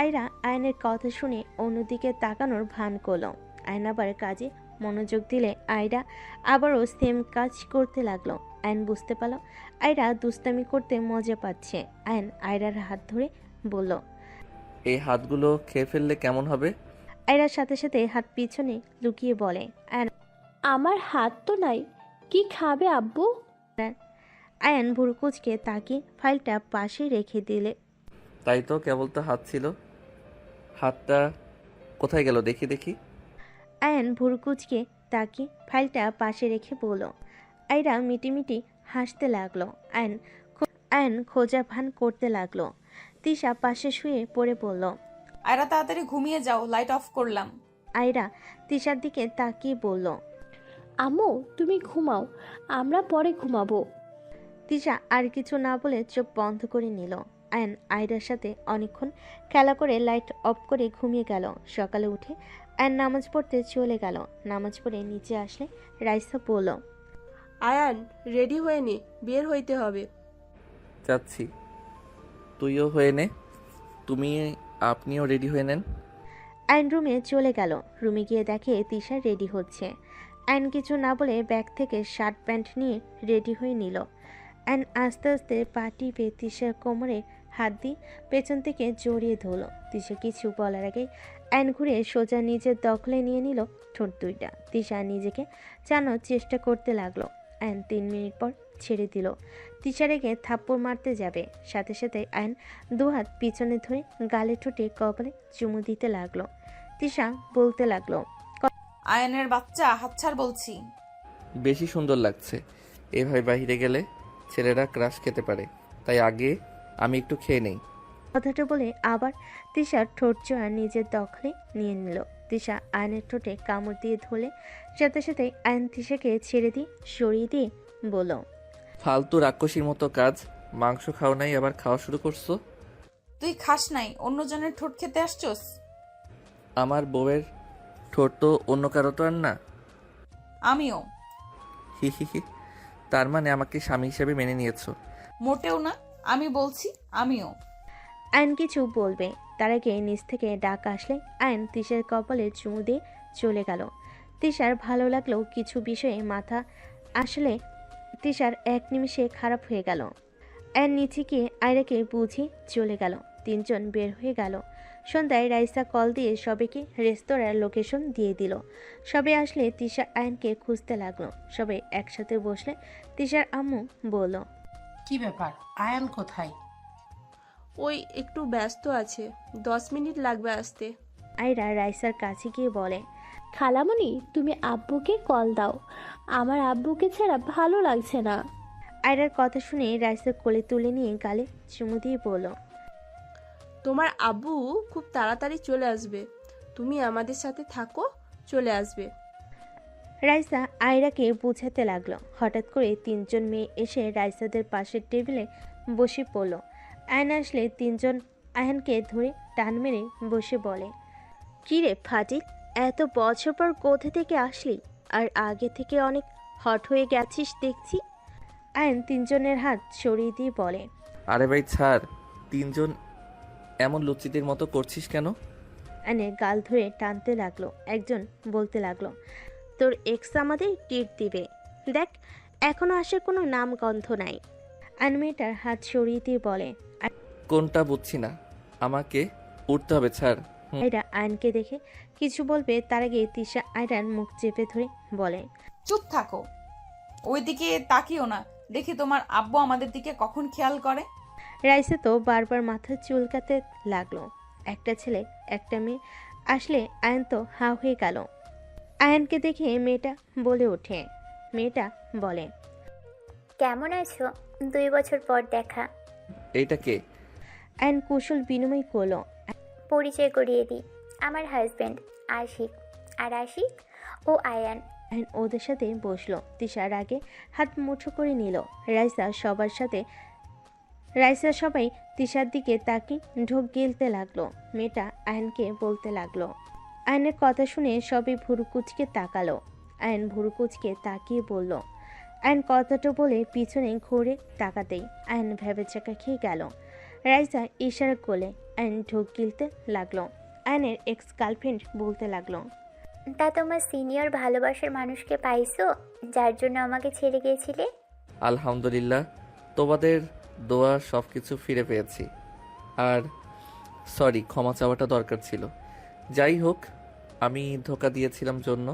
আয়রা আয়নের কথা শুনে অন্যদিকে তাকানোর ভান করলো। আয়ন আবার কাজে মনোযোগ দিলে আয়রা আবারও সেম কাজ করতে লাগলো। আয়ন বুঝতে পারল আয়রা দুষ্টামি করতে মজা পাচ্ছে। আয়ন আয়রার হাত ধরে বলল, এই হাতগুলো খেয়ে ফেললে কেমন হবে? আয়রার সাথে সাথে হাত পিছনে লুকিয়ে বলে, আয়ন আমার হাত তো নাই, কি খাবে আব্বু? আয়ন ভুরুকুচকে তাকিয়ে ফাইলটা পাশে রেখে দিলে। তাই তো, কেবল তো হাত ছিল। হাতটা কোথায় গেল দেখি দেখি। আয়ন ভুরুকুচকে তাকিয়ে ফাইলটা পাশে রেখে বলল। আয়রা মিটিমিটি হাসতে লাগলো। আয়ন খোঁজা ভান করতে লাগলো। তিশা পাশে শুয়ে পড়ে বলল, আয়রা তাড়াতাড়ি ঘুমিয়ে যাও, লাইট অফ করলাম। আয়রা তিশার দিকে তাকিয়ে বলল, আম্মু তুমি ঘুমাও, আমরা পরে ঘুমাবো। তিশা আর কিছু না বলে চোখ বন্ধ করে নিল। আয়ন আয়রার সাথে অনেকক্ষণ খেলা করে লাইট অফ করে ঘুমিয়ে গেল। সকালে উঠে আয়ন নামাজ পড়তে চলে গেল। নামাজ পড়ে নিচে আসলে রাইসা বলল, আয়ান রেডি হয়ে নে, বের হইতে হবে। যাচ্ছি। তুইও হয়ে নে। আপনিও রেডি হয়ে নেন। আয়ন রুমে চলে গেল। রুমে গিয়ে দেখে তিশা রেডি হচ্ছে। আয়ন কিছু না বলে ব্যাগ থেকে শার্ট প্যান্ট নিয়ে রেডি হয়ে নিল। আয়ন আস্তে আস্তে পা টিপে তিশার কোমরে হাত দিয়ে পেছন থেকে জড়িয়ে ধরল। তিশা কিছু বলার আগে আয়ন ঘুরে সোজা নিজের দখলে নিয়ে নিল ঠোঁট দুইটা। তিশা নিজেকে চানোর চেষ্টা করতে লাগলো। আয়ন 3 মিনিট পর ছেড়ে দিল। তিশা রেগে থাপ্পড় মারতে যাবে, সাথে সাথে আয়ন দুহাত পিছনে ধরে গালে ঠোঁটে কপালে চুমু দিতে লাগলো। তিশা বলতে লাগলো, আয়নের বাচ্চা হাত ছাড় বলছি। বেশি সুন্দর লাগছে। এভাবে বাইরে গেলে ছেলেরা ক্রাশ খেতে পারে, তাই আগে আমি একটু খেয়ে নেই। কথাটা বলে আবার তিশার ঠোঁট জোড়া নিজের দখলে নিয়ে নিল। তিশা আয়নের ঠোঁটে কামড় দিয়ে ধরলে সাথে সাথে আয়ন তিশাকে ছেড়ে দিয়ে সরিয়ে দিয়ে বলল, ফালতু রাক্ষসীর মতো কাজ। মাংস খাও নাই, আবার খাওয়া শুরু করছো। তুই খাস নাই, অন্যজনের ঠোঁট খেতে আসছস? আমার বউয়ের ঠোঁট তো অন্য কারো তো আর না। আমিও। হি হি হি। তার মানে আমাকে স্বামী হিসেবে মেনে নিয়েছো? মোটেও না, আমি বলছি আমিও। আয়ন কিছু বলবে, তার আগে নিচ থেকে ডাক আসলে আয়ন তিশার কপালে চুমু দিয়ে চলে গেল। তিশার ভালো লাগলেও কিছু বিষয়ে মাথা আসলে তিশার এক নিমিষে খারাপ হয়ে গেল। আয়ন নিচে গিয়ে আয়রাকে বুঝিয়ে চলে গেল। 3 জন বের হয়ে গেল। সন্ধ্যায় রাইসা কল দিয়ে সবাইকে রেস্তোরাঁর লোকেশন দিয়ে দিল। সবাই আসলে তিশা আয়নকে খুঁজতে লাগলো। সবাই একসাথে বসলে তিশার আম্মু বলল, কি ব্যাপার, আয়ান কোথায়? ওই একটু ব্যস্ত আছে, 10 মিনিট লাগবে আসতে। আয়রা রাইসার কাছে গিয়ে বলে, খালামণি তুমি আব্বুকে কল দাও, আমার আব্বুকে ছাড়া ভালো লাগছে না। আয়রার কথা শুনে রাইসা কোলে তুলে নিয়ে গালে চুমু দিয়ে বলল, তোমার আব্বু খুব তাড়াতাড়ি চলে আসবে, তুমি আমাদের সাথে থাকো, চলে আসবে। রাইসা আয়রাকে বুঝাতে লাগলো। হঠাৎ করে 3 জন মেয়ে এসে রাইসাদের পাশের টেবিলে বসে পড়ল। আয়ন আসলে তিনজন আয়নকে ধরে টান মেরে বসে বলে, কিরে ফাটিল, এত বছর পর কোথা থেকে আসলি? আর আগে থেকে অনেক হট হয়ে গেছিস দেখছি। আয়ন তিনজনের হাত সরিয়ে দিয়ে বলে, আরে ভাই ছাড়, তিনজন এমন লুচিদের মতো করছিস কেন? আয়নের গাল ধরে টানতে লাগলো। একজন বলতে লাগলো, তোর এক্স আমাদের ট্রিট দিবে, দেখ এখনো আসার কোনো নাম গন্ধ নাই। আয়ন মেয়েটার হাত সরিয়ে দিয়ে বলে, কোনটা বুঝছি না, আমাকে উঠতে হবে, ছাড়। আয়রা আয়নকে দেখে কিছু বলবে তার আগে তিশা আয়রার মুখ চেপে ধরে বলে, চুপ থাকো, ওইদিকে তাকিও না, দেখি তোমার আব্বু আমাদের দিকে কখন খেয়াল করে। রাইসা তো বারবার মাথা চুলকাতে লাগলো। একটা ছেলে একটা মেয়ে আসলে আয়ন তো হা হয়ে গেল। আয়নকে দেখে মেয়েটা বলে ওঠে, মেয়েটা বলে, কেমন আছো? 2 বছর পর দেখা। এইটা কে? আয়ন কুশল বিনিময় করলো। পরিচয় করিয়ে দিই, আমার হাজব্যান্ড আশিক। আর আশিক ও আয়ান। আয়ন ওদের সাথে বসলো। তিশার আগে হাত মুঠো করে নিল। রাইসা সবাই তিশার দিকে তাকিয়ে ঢোক গিলতে লাগলো। মেয়েটা আয়নকে বলতে লাগলো। আয়নের কথা শুনে সবাই ভুরু কুচকে তাকালো। আয়ন ভুরু কুচকে তাকিয়ে বলল। আয়ন কথাটা বলে পিছনে ঘুরে তাকাতেই আয়ন ভেবেচাকা খেয়ে গেল। রাইসা ইশারা করলে আয়ন ঢোক গিলতে লাগলো। আয়নের এক্স গার্লফ্রেন্ড বলতে লাগলো, তা তোমার সিনিয়র ভালোবাসার মানুষকে পাইছো, যার জন্য আমাকে ছেড়ে গিয়েছিলে? আলহামদুলিল্লাহ, তোমাদের দোয়া সব কিছু ফিরে পেয়েছি। আর সরি, ক্ষমা চাওয়াটা দরকার ছিল। যাই হোক, আমি ধোকা দিয়েছিলাম জন্য।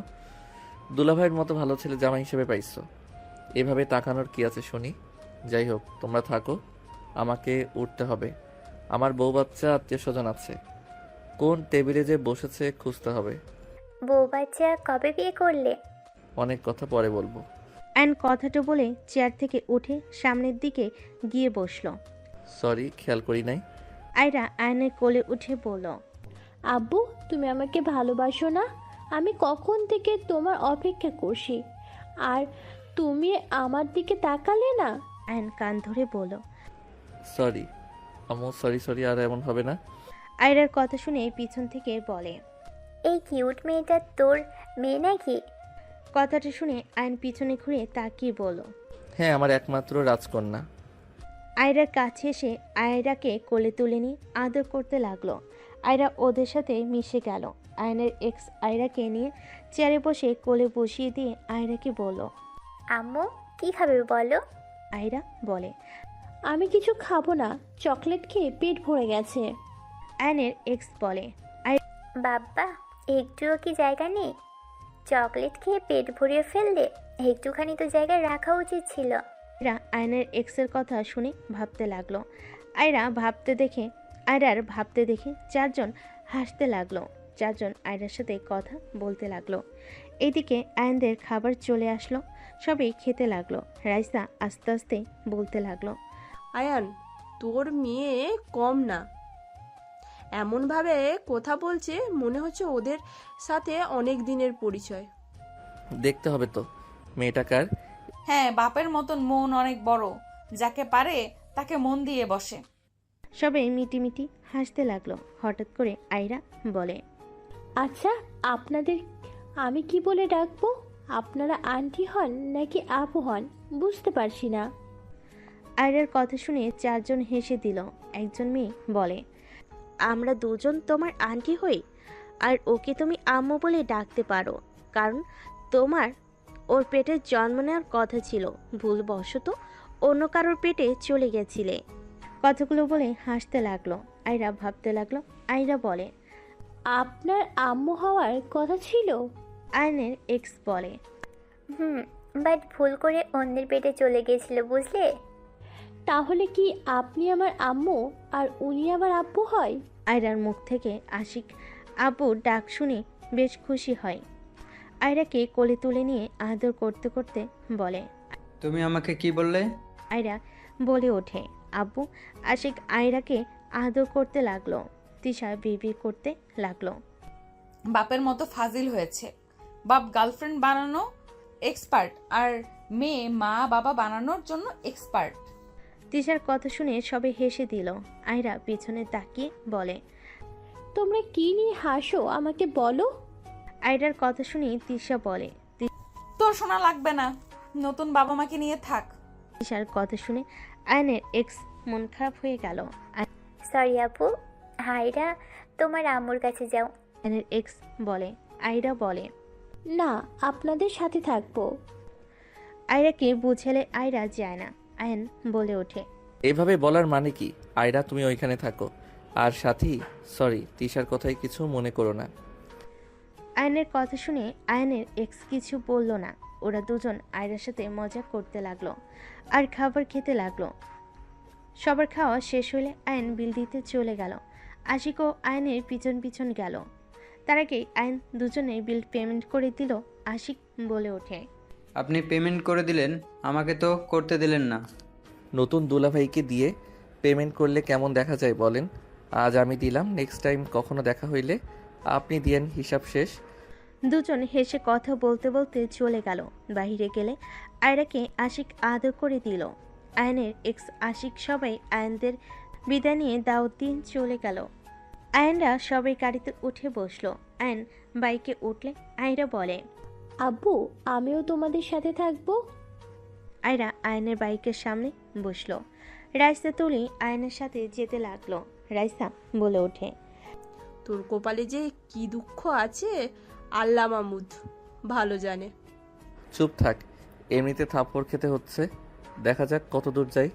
দুলাভাইয়ের মতো ভালো ছেলে জামাই হিসেবে পাইছো, এভাবে তাকানোর কি আছে শুনি। যাই হোক, তোমরা থাকো, আমাকে উঠতে হবে। আমার বউ বাচ্চা আত্মীয় স্বজন আছে, কোন টেবিলে যে বসেছে খুঁজতে হবে। বউ বাচ্চা কবে বিয়ে করলে? অনেক কথা পরে বলবো। আয়ন কথাটা বলে চেয়ার থেকে উঠে সামনের দিকে গিয়ে বসলো। সরি, খেয়াল করি নাই। আয়রা আয়নের কোলে উঠে বলল, আব্বু, তুমি আমাকে ভালোবাসো না? আমি কখন থেকে তোমার অপেক্ষা করছি, আর তুমি আমার দিকে তাকালে না। আয়ন কান ধরে বলল, সরি আম্মু, সরি সরি, আর এমন হবে না। আয়রার কথা শুনে পিছন থেকে বলে, এই কিউট মেয়েটা তোর মেয়ে নাকি? কথাটা শুনে আয়ন পিছনে ঘুরে তাকিয়ে বলল, হ্যাঁ, আমার একমাত্র রাজকন্যা। আয়রার কাছে এসে আয়রাকে কোলে তুলে নিয়ে আদর করতে লাগলো। আয়রা ওদের সাথে মিশে গেল। আয়নের এক্স আয়রাকে নিয়ে চেয়ারে বসে কোলে বসিয়ে দিয়ে আয়রাকে বলল, আম্মু কি খাবে বলো? আয়রা বলে, আমি কিছু খাবো না, চকলেট খেয়ে পেট ভরে গেছে। আয়নের এক্স বলে, বাব্বা, একটুও কি জায়গা নেই? চকলেট খেয়ে পেট ভরিয়ে ফেললে, একটুখানি তো জায়গায় রাখা উচিত ছিল। আয়রা আয়নের এক্সের কথা শুনে ভাবতে লাগলো। আয়রার ভাবতে দেখে চারজন হাসতে লাগলো। চারজন আয়রার সাথে কথা বলতে লাগলো। এইদিকে আয়নদের খাবার চলে আসলো। সবাই খেতে লাগলো। রাইসা আস্তে আস্তে বলতে লাগলো, আয়ান, তোর মেয়ে কম না, এমনভাবে কথা বলছে মনে হচ্ছে ওদের সাথে অনেক দিনের পরিচয়। দেখতে হবে তো মেয়েটা কার। হ্যাঁ, বাপের মতন মন অনেক বড়, যাকে পারে তাকে মন দিয়ে বসে। সবাই মিটিমিটি হাসতে লাগলো। হঠাৎ করে আয়রা বলে, আচ্ছা, আপনাদের আমি কি বলে ডাকবো? আপনারা আন্টি হন নাকি আপু হন বুঝতে পারছি না। আয়রার কথা শুনে চারজন হেসে দিল। একজন মেয়ে বলে, আমরা দুজন তোমার আন্টি হই, আর ওকে তুমি আম্মু বলে ডাকতে পারো, কারণ তোমার ওর পেটে জন্ম নেওয়ার কথা ছিল, ভুলবশত অন্য কারোর পেটে চলে গেছিলে। কথাগুলো বলে হাসতে লাগলো। আয়রা ভাবতে লাগলো। আয়রা বলে, আপনার আম্মু হওয়ার কথা ছিল? আয়নের এক্স বলে, বাট ভুল করে অন্যের পেটে চলে গেছিল, বুঝলে? তাহলে কি আপনি আমার আম্মু আর উনি আমার আব্বু হয়? আয়রার মুখ থেকে আশিক আব্বুর ডাক শুনে বেশ খুশি হয়। আয়রাকে কোলে তুলে নিয়ে আদর করতে করতে বলে, তুমি আমাকে কি বললে? আয়রা বলে ওঠে, আব্বু। আশিক আয়রাকে আদর করতে লাগলো। তিশা বিড়বিড় করতে লাগলো, বাপের মতো ফাজিল হয়েছে। বাপ গার্লফ্রেন্ড বানানো এক্সপার্ট, আর মেয়ে মা বাবা বানানোর জন্য এক্সপার্ট। তিশার কথা শুনে সবে হেসে দিল। আয়রা পিছনে তাকিয়ে বলে, তোমরা কি নিয়ে হাসো আমাকে বলো। আয়রার কথা শুনে তিশা বলে, তোর শোনা লাগবে না, নতুন বাবা মাকে নিয়ে থাক। তিশার কথা শুনে আয়নের এক্স মন খারাপ হয়ে গেল। সরি আপু, হাইরা তোমার আম্মুর কাছে যাও। আয়নের এক্স বলে। আয়রা বলে, না, আপনাদের সাথে থাকবো। আয়রাকে বুঝালে আয়রা যায় না। আয়ন বলে ওঠে, এভাবে বলার মানে কি? আয়রা তুমি ওইখানে থাকো। আর সাথী, সরি, তিশার কথাই কিছু মনে করো না। আয়নের কথা শুনে আয়নের এক্স কিছু বলল না। ওরা দুজন আয়রার সাথে মজা করতে লাগলো আর খাবার খেতে লাগলো। সবার খাওয়া শেষ হলে আয়ন বিল দিতে চলে গেল। আশিকও আয়নের পিছন পিছন গেল। তার আগে আয়ন দুজনে বিল পেমেন্ট করে দিল। আশিক বলে ওঠে, আপনি পেমেন্ট করে দিলেন, আমাকে তো করতে দিলেন না। নতুন দুলাভাইকে দিয়ে পেমেন্ট করলে কেমন দেখা যায় বলেন? আজ আমি দিলাম, নেক্সট টাইম কখনো দেখা হইলে আপনি দিয়েন, হিসাব শেষ। দুজন হেসে কথা বলতে বলতে চলে গেল। বাইরে গেলে আয়রাকে আশিক আদর করে দিল। আয়নের এক্স আশিক সবাই আয়নদের বিদায় নিয়ে দাওয়াত দিয়ে চলে গেল। আয়নরা সবাই গাড়িতে উঠে বসলো। আয়ন বাইকে উঠলে আয়রা বলে, আব্বু, আমিও তোমাদের সাথে থাকবো। আয়রা আয়নের বাইকের সামনে বসলো। রাইসা তুলি আয়নের সাথে যেতে লাগলো। রাইসা বলে ওঠে, তোর কপালে যে কি দুঃখ আছে আল্লাহ মামুদ ভালো জানে। চুপ থাক, এমনিতে থাপ্পড় খেতে হচ্ছে, দেখা যাক কত দূর যাই।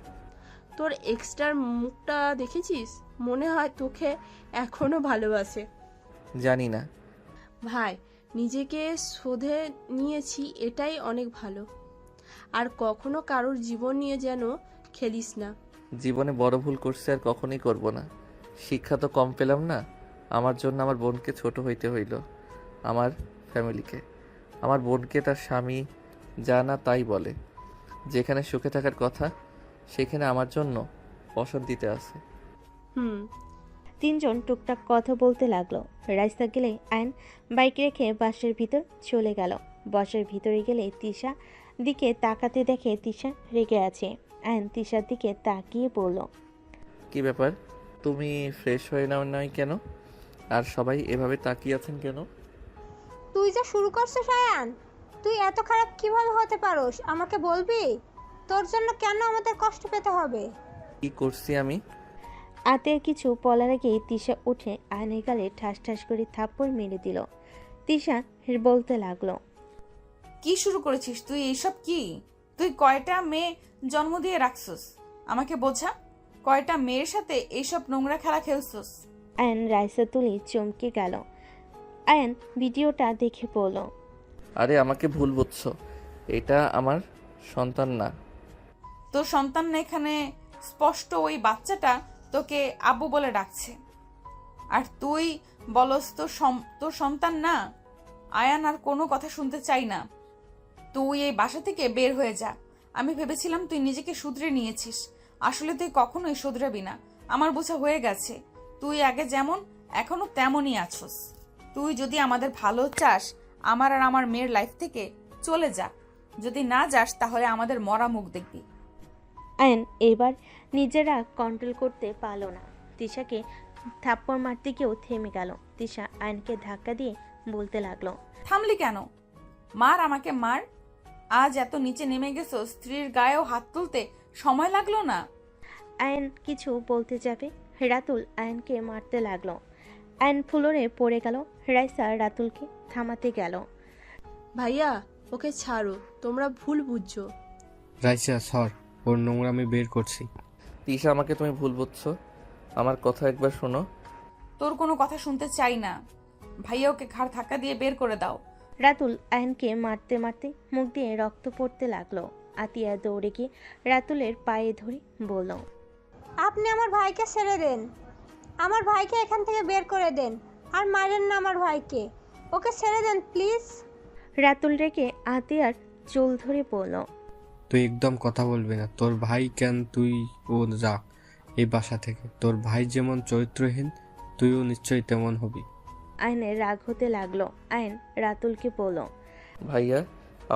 তোর এক্সট্রার মুখটা দেখেছিস? মনে হয় তোকে এখনো ভালোবাসে। জানি না। ভাই, নিজেকে শোধে নিয়েছি, এটাই অনেক ভালো। আর কখনো কারোর জীবন নিয়ে যেন খেলিস না। জীবনে বড় ভুল করছে, আর কখনোই করব না। শিক্ষা তো কম পেলাম না। আমার জন্য আমার বোনকে ছোট হইতে হইল, আমার ফ্যামিলিকে, আমার বোনকে তার স্বামী যা না তাই বলে। যেখানে সুখে থাকার কথা সেখানে আমার জন্য অশান্তিতে আছে। তিনজন টুকটাক কথা বলতে লাগলো। রাস্তা গেলে আয়ন বাইক রেখে বাসের ভিতর চলে গেল। বাসের ভিতরে গেলে তিশা দিকে তাকাতে দেখে তিশা রেগে আছে। আয়ন তিশার দিকে তাকিয়ে বলল, কি ব্যাপার, তুমি ফ্রেশ হয়ে নাও নাই কেন? আর সবাই এভাবে তাকিয়ে আছেন কেন? তুই যা শুরু করছিস আয়ান, তুই এত খারাপ কিভাবে হতে পারোস আমাকে বলবি? তোর জন্য কেন আমাদের কষ্ট পেতে হবে? কি করছি আমি? আতের কিছু বলার আগেই তিশা উঠে আয়নের গালে ঠাস ঠাস করে থাপ্পড় মেরে দিল। তিশা বলতে লাগলো, কি শুরু করেছিস তুই? এইসব কি? তুই কয়টা মেয়ে জন্ম দিয়ে রাখছস? আমাকে বোঝা, কয়টা মেয়ের সাথে এইসব নোংরা খেলা খেলছস? আয়ন রাইসা তুলি চমকে গেল। আয়ন ভিডিওটা দেখে বলল, আরে আমাকে ভুল বুঝছো, এটা আমার সন্তান না। তোর সন্তান না, এখানে স্পষ্ট ওই বাচ্চাটা তোকে আব্বু বলে ডাকছে, আর তুই বলস তোর সন্তান না। আয়ান আর কোনো কথা শুনতে চাই না। তুই এই বাসা থেকে বের হয়ে যা। আমি ভেবেছিলাম তুই নিজেকে শুধরে নিয়েছিস, আসলে তুই কখনোই শুধরাবি না। আমার বোঝা হয়ে গেছে, তুই আগে যেমন এখনো তেমনই আছস। তুই যদি আমাদের ভালো চাস, আমার আর আমার মেয়ের লাইফ থেকে চলে যা। যদি না যাস তাহলে আমাদের মরা মুখ দেখবি। আয়ন এবার নিজেরা কন্ট্রোল করতে পারল না। তিশাকে থাপ্পড় মারতে গিয়েও থেমে গেল। তিশা আয়নকে ধাক্কা দিয়ে বলতে লাগলো, থামলি কেন? মার, আমাকে মার। আজ এত নিচে নেমে গেছো, স্ত্রীর গায়েও হাত তুলতে সময় লাগলো না। আয়ন কিছু বলতে যাবে, রাতুল আয়নকে মারতে লাগলো। আয়ন ফ্লোরে পড়ে গেল। রাইসা রাতুলকে থামাতে গেল। ভাইয়া, ওকে ছাড়ো, তোমরা ভুল বুঝছো। রাইসা সর, ওর নোংরামি বের করছি। তিশা, আমাকে তুমি ভুল বুঝছো, আমার কথা একবার শোনো। তোর কোনো কথা শুনতে চাই না। ভাইয়া, ওকে ঘাড় ধাক্কা দিয়ে বের করে দাও। রাতুল আয়নকে মারতে মারতে মুখ দিয়ে রক্ত পড়তে লাগলো। আতিয়া দৌড়ে গিয়ে রাতুলের পায়ে ধরে বলল, আপনি আমার ভাইকে ছেড়ে দেন, আমার ভাইকে এখান থেকে বের করে দেন, আর মারেন না আমার ভাইকে। ওকে ছেড়ে দেন প্লিজ। রাতুল রেখে আতিয়ার চুল ধরে বলল, তুই একদম কথা বলবি না। তোর ভাই কেন, তুই ও যা এই বাসা থেকে। তোর ভাই যেমন চরিত্রহীন, তুইও নিশ্চয়ই তেমন হবি। আয়নের রাগ হতে লাগলো। আয়ন রাতুলকে বলল, ভাইয়া,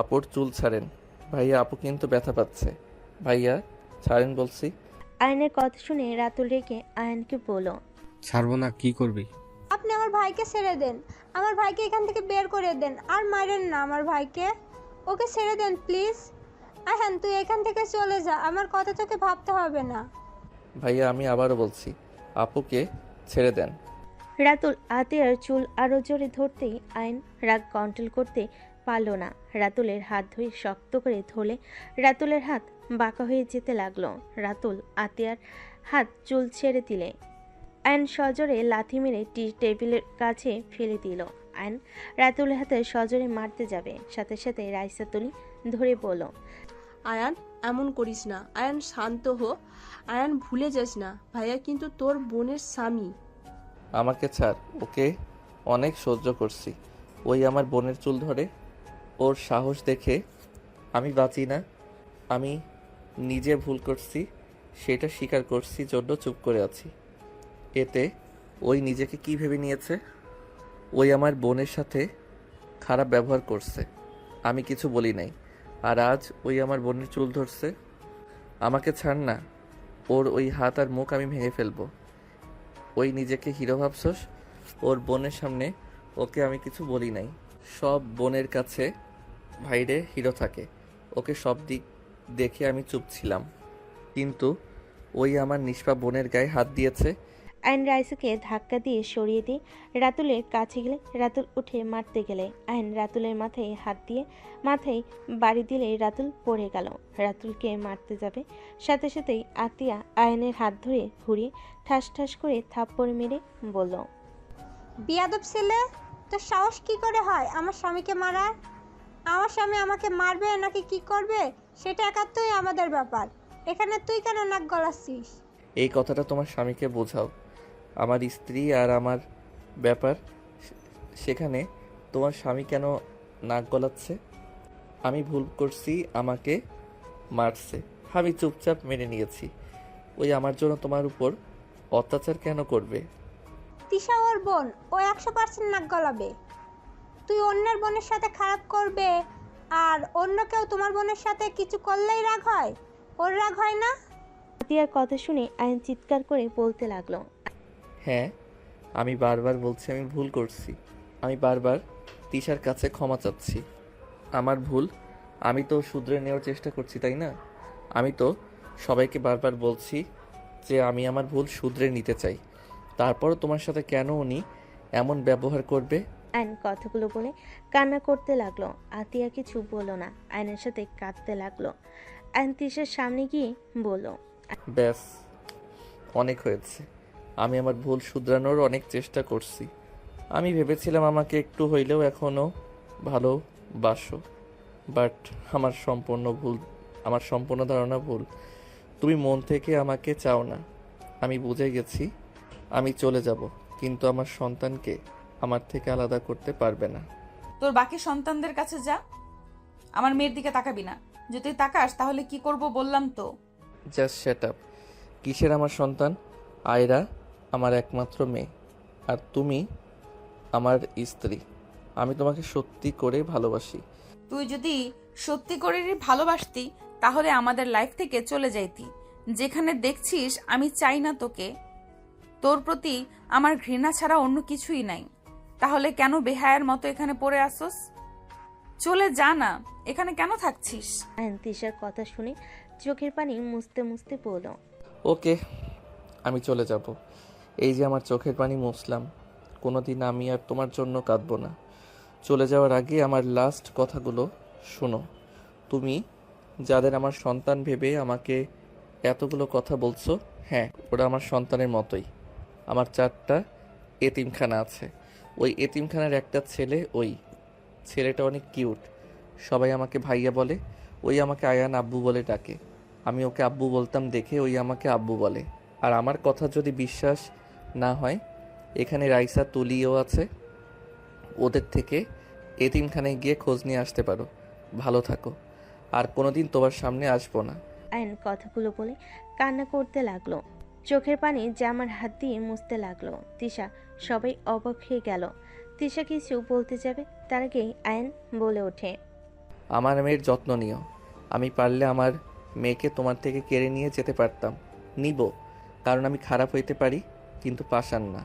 আপুর চুল ছাড়েন। ভাইয়া, আপু কিন্তু ব্যথা পাচ্ছে। ভাইয়া ছাড়েন বলছি। আয়নের কথা শুনে রাতুল রেগে আয়নকে বলল, ছাড়বো না, কি করবি? আপনি আমার ভাইকে ছেড়ে দেন, আমার ভাইকে এখান থেকে বের করে দেন, আর মারেন না আমার ভাইকে, ওকে ছেড়ে দেন প্লিজ। আহান তুই এখান থেকে চলে যা, আমার কথা তোকে ভাবতে হবে না। ভাইয়া আমি আবারও বলছি, আপুকে ছেড়ে দেন। রাতুল আতিয়ার চুল আরো জোরে ধরতেই আইন রাগ কন্ট্রোল করতে পারল না। রাতুলের হাত ধরে শক্ত করে ধরলে রাতুলের হাত বাঁকা হয়ে যেতে লাগলো। রাতুল আতিয়ার হাত চুল ছেড়ে দিলে আইন সজোরে লাথি মেরে টি টেবিলের কাছে ফেলে দিল। আইন রাতুলের হাতে সজোরে মারতে যাবে, সাথে সাথে রাইসা তুলি ধরে বলল, আয়ান এমন করিস না। আয়ান শান্ত হো। আয়ান ভুলে যাস না, ভাইয়া কিন্তু তোর বোনের স্বামী। আমাকে ছাড়, ওকে অনেক সহ্য করছি। ওই আমার বোনের চুল ধরে, ওর সাহস দেখে আমি বাঁচি না। আমি নিজে ভুল করছি, সেটা স্বীকার করছি জন্য চুপ করে আছি। এতে ওই নিজেকে কি ভেবে নিয়েছে? ওই আমার বোনের সাথে খারাপ ব্যবহার করছে, আমি কিছু বলি নাই, আর আজ ওই আমার বোনের চুল ধরছে। আমাকে ছাড় না, ওর ওই হাত আর মুখ আমি ভেঙে ফেলবো। ওই নিজেকে হিরো ভাবছস, ওর বোনের সামনে ওকে আমি কিছু বলি নাই। সব বোনের কাছে ভাইরে হিরো থাকে, ওকে সব দিক দেখে আমি চুপ ছিলাম, কিন্তু ওই আমার নিষ্পাপ বোনের গায়ে হাত দিয়েছে। আইন রাইসাকে ধাক্কা দিয়ে সরিয়ে দিয়ে রাতুলের কাছে গেলে রাতুল উঠে মারতে গেলে আইন রাতুলের মাথায় হাত দিয়ে মাথায় বাড়ি দিলে রাতুল পড়ে গেল। রাতুলকে মারতে যাবে, সাথে সাথেই আতিয়া আয়নের হাত ধরে ঘুরিয়ে ঠাস ঠাস করে থাপ্পড় মেরে বলল, বিয়াদব ছেলে, তোর সাহস কি করে হয় আমার স্বামীকে মারার? আমার স্বামী আমাকে মারবে নাকি কি করবে সেটা একাত্তই আমাদের ব্যাপার, এখানে তুই কেন নাক গলাচ্ছিস? এই কথাটা তোমার স্বামীকে বোঝাও। আমার স্ত্রী আর আমার ব্যাপার, সেখানে তোমার স্বামী কেন নাক গলাচ্ছে? আমি ভুল করছি, আমাকে মারছে, আমি চুপচাপ মেনে নিয়েছি। ওই আমার জন্য তোমার উপর অত্যাচার কেন করবে? তিশা ওর বোন, ও 100% নাক গলাবে। তুই অন্যের বোনের সাথে খারাপ করবে আর অন্য কেউ তোমার বোনের সাথে কিছু করলেই রাগ হয়, ওর রাগ হয় না? আতিয়ার কথা শুনে আইন চিৎকার করে বলতে লাগলো, হ্যাঁ, আমি বারবার বলছি আমি ভুল করছি, আমি বারবার তিশার কাছে ক্ষমা চাচ্ছি। আমার ভুল, আমি তো শুধরে নেওয়ার চেষ্টা করছি, তাই না? আমি তো সবাইকে বারবার বলছি যে আমি আমার ভুল শুধরে নিতে চাই, তারপরও তোমার সাথে কেন উনি এমন ব্যবহার করবে? আইন কথাগুলো বলে কান্না করতে লাগলো। আতিয়া কিছু বলল না, আইনের সাথে কাঁদতে লাগলো। আইন তিশার সামনে গিয়ে বলল, ব্যাস, অনেক হয়েছে। আমি আমার ভুল শুধরানোর অনেক চেষ্টা করছি। আমি ভেবেছিলাম আমাকে একটু হইলেও এখনও ভালোবাসো, বাট আমার সম্পূর্ণ ধারণা ভুল। তুমি মন থেকে আমাকে চাও না, আমি বুঝে গেছি। আমি চলে যাব, কিন্তু আমার সন্তানকে আমার থেকে আলাদা করতে পারবে না। তোর বাকি সন্তানদের কাছে যা, আমার মেয়ের দিকে তাকাবি না। যদি তাকাস তাহলে কি করব বললাম তো। Just shut up. কিসের আমার সন্তান? আয়রা আমার একমাত্র মেয়ে, আর তুমি আমার স্ত্রী। আমি তোমাকে সত্যি করে ভালোবাসি। তুই যদি সত্যি করে ভালোবাসতি তাহলে আমাদের লাইফ থেকে চলে যাইতি। যেখানে দেখছিস আমি চাই না তোকে, তোর প্রতি আমার ঘৃণা ছাড়া অন্য কিছুই নাই, তাহলে কেন বেহায়ার মতো এখানে পড়ে আসোস? চলে যা না, এখানে কেন থাকছিস? আইন তিশার কথা শুনে চোখের পানি মুছতে মুছতে বলল, ওকে, আমি চলে যাব। এই যে আমার চোখের পানি মুছলাম, কোনোদিন আমি আর তোমার জন্য কাঁদবো না। চলে যাওয়ার আগে আমার লাস্ট কথাগুলো শোনো। তুমি যাদের আমার সন্তান ভেবে আমাকে এতগুলো কথা বলছো, হ্যাঁ, ওরা আমার সন্তানের মতোই। আমার 4টা এতিমখানা আছে। ওই এতিমখানার একটা ছেলে, ওই ছেলেটা অনেক কিউট। সবাই আমাকে ভাইয়া বলে, ওই আমাকে আয়ান আব্বু বলে ডাকে। আমি ওকে আব্বু বলতাম দেখে ওই আমাকে আব্বু বলে। আর আমার কথা যদি বিশ্বাস না হয়, এখানে রাইসা তুলিও আছে, ওদের থেকে এতিমখানায় গিয়ে খোঁজ নিয়ে আসতে পারো। ভালো থাকো, আর কোনোদিন তোমার সামনে আসবো না। আইন কথাগুলো বলে কান্না করতে লাগলো। চোখের পানি জামার হাত দিয়ে মুছতে লাগলো। তিশা সবাই অবাক হয়ে গেল। তিশা কিছু বলতে যাবে, তার আগেই আইন বলে ওঠে, আমার মেয়ের যত্ন নিও। আমি পারলে আমার মেয়েকে তোমার থেকে কেড়ে নিয়ে যেতে পারতাম, নিব, কারণ আমি খারাপ হইতে পারি কিন্তু পাষাণ না।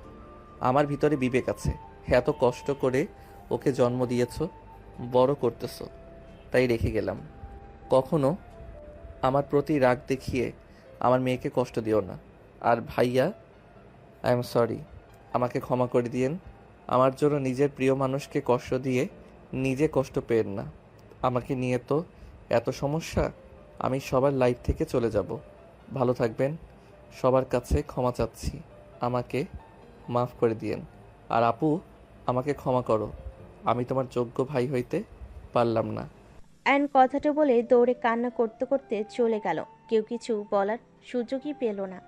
আমার ভিতরে বিবেক আছে। এত কষ্ট করে ওকে জন্ম দিয়েছ, বড় করতেছ, তাই রেখে গেলাম। কখনো আমার প্রতি রাগ দেখিয়ে আমার মেয়েকে কষ্ট দিও না। আর ভাইয়া, আই এম সরি, আমাকে ক্ষমা করে দিয়েন। আমার জন্য নিজের প্রিয় মানুষকে কষ্ট দিয়ে নিজে কষ্ট পেয়েন না। আমাকে নিয়ে তো এত সমস্যা, আমি সবার লাইফ থেকে চলে যাব। ভালো থাকবেন। সবার কাছে ক্ষমা চাচ্ছি, আমাকে মাফ করে দিয়েন। আর আপু, আমাকে ক্ষমা করো, আমি তোমার যোগ্য ভাই হইতে পারলাম না। আয়ন কথাটা বলে দৌড়ে কান্না করতে করতে চলে গেল। কেউ কিছু বলার সুযোগই পেল না।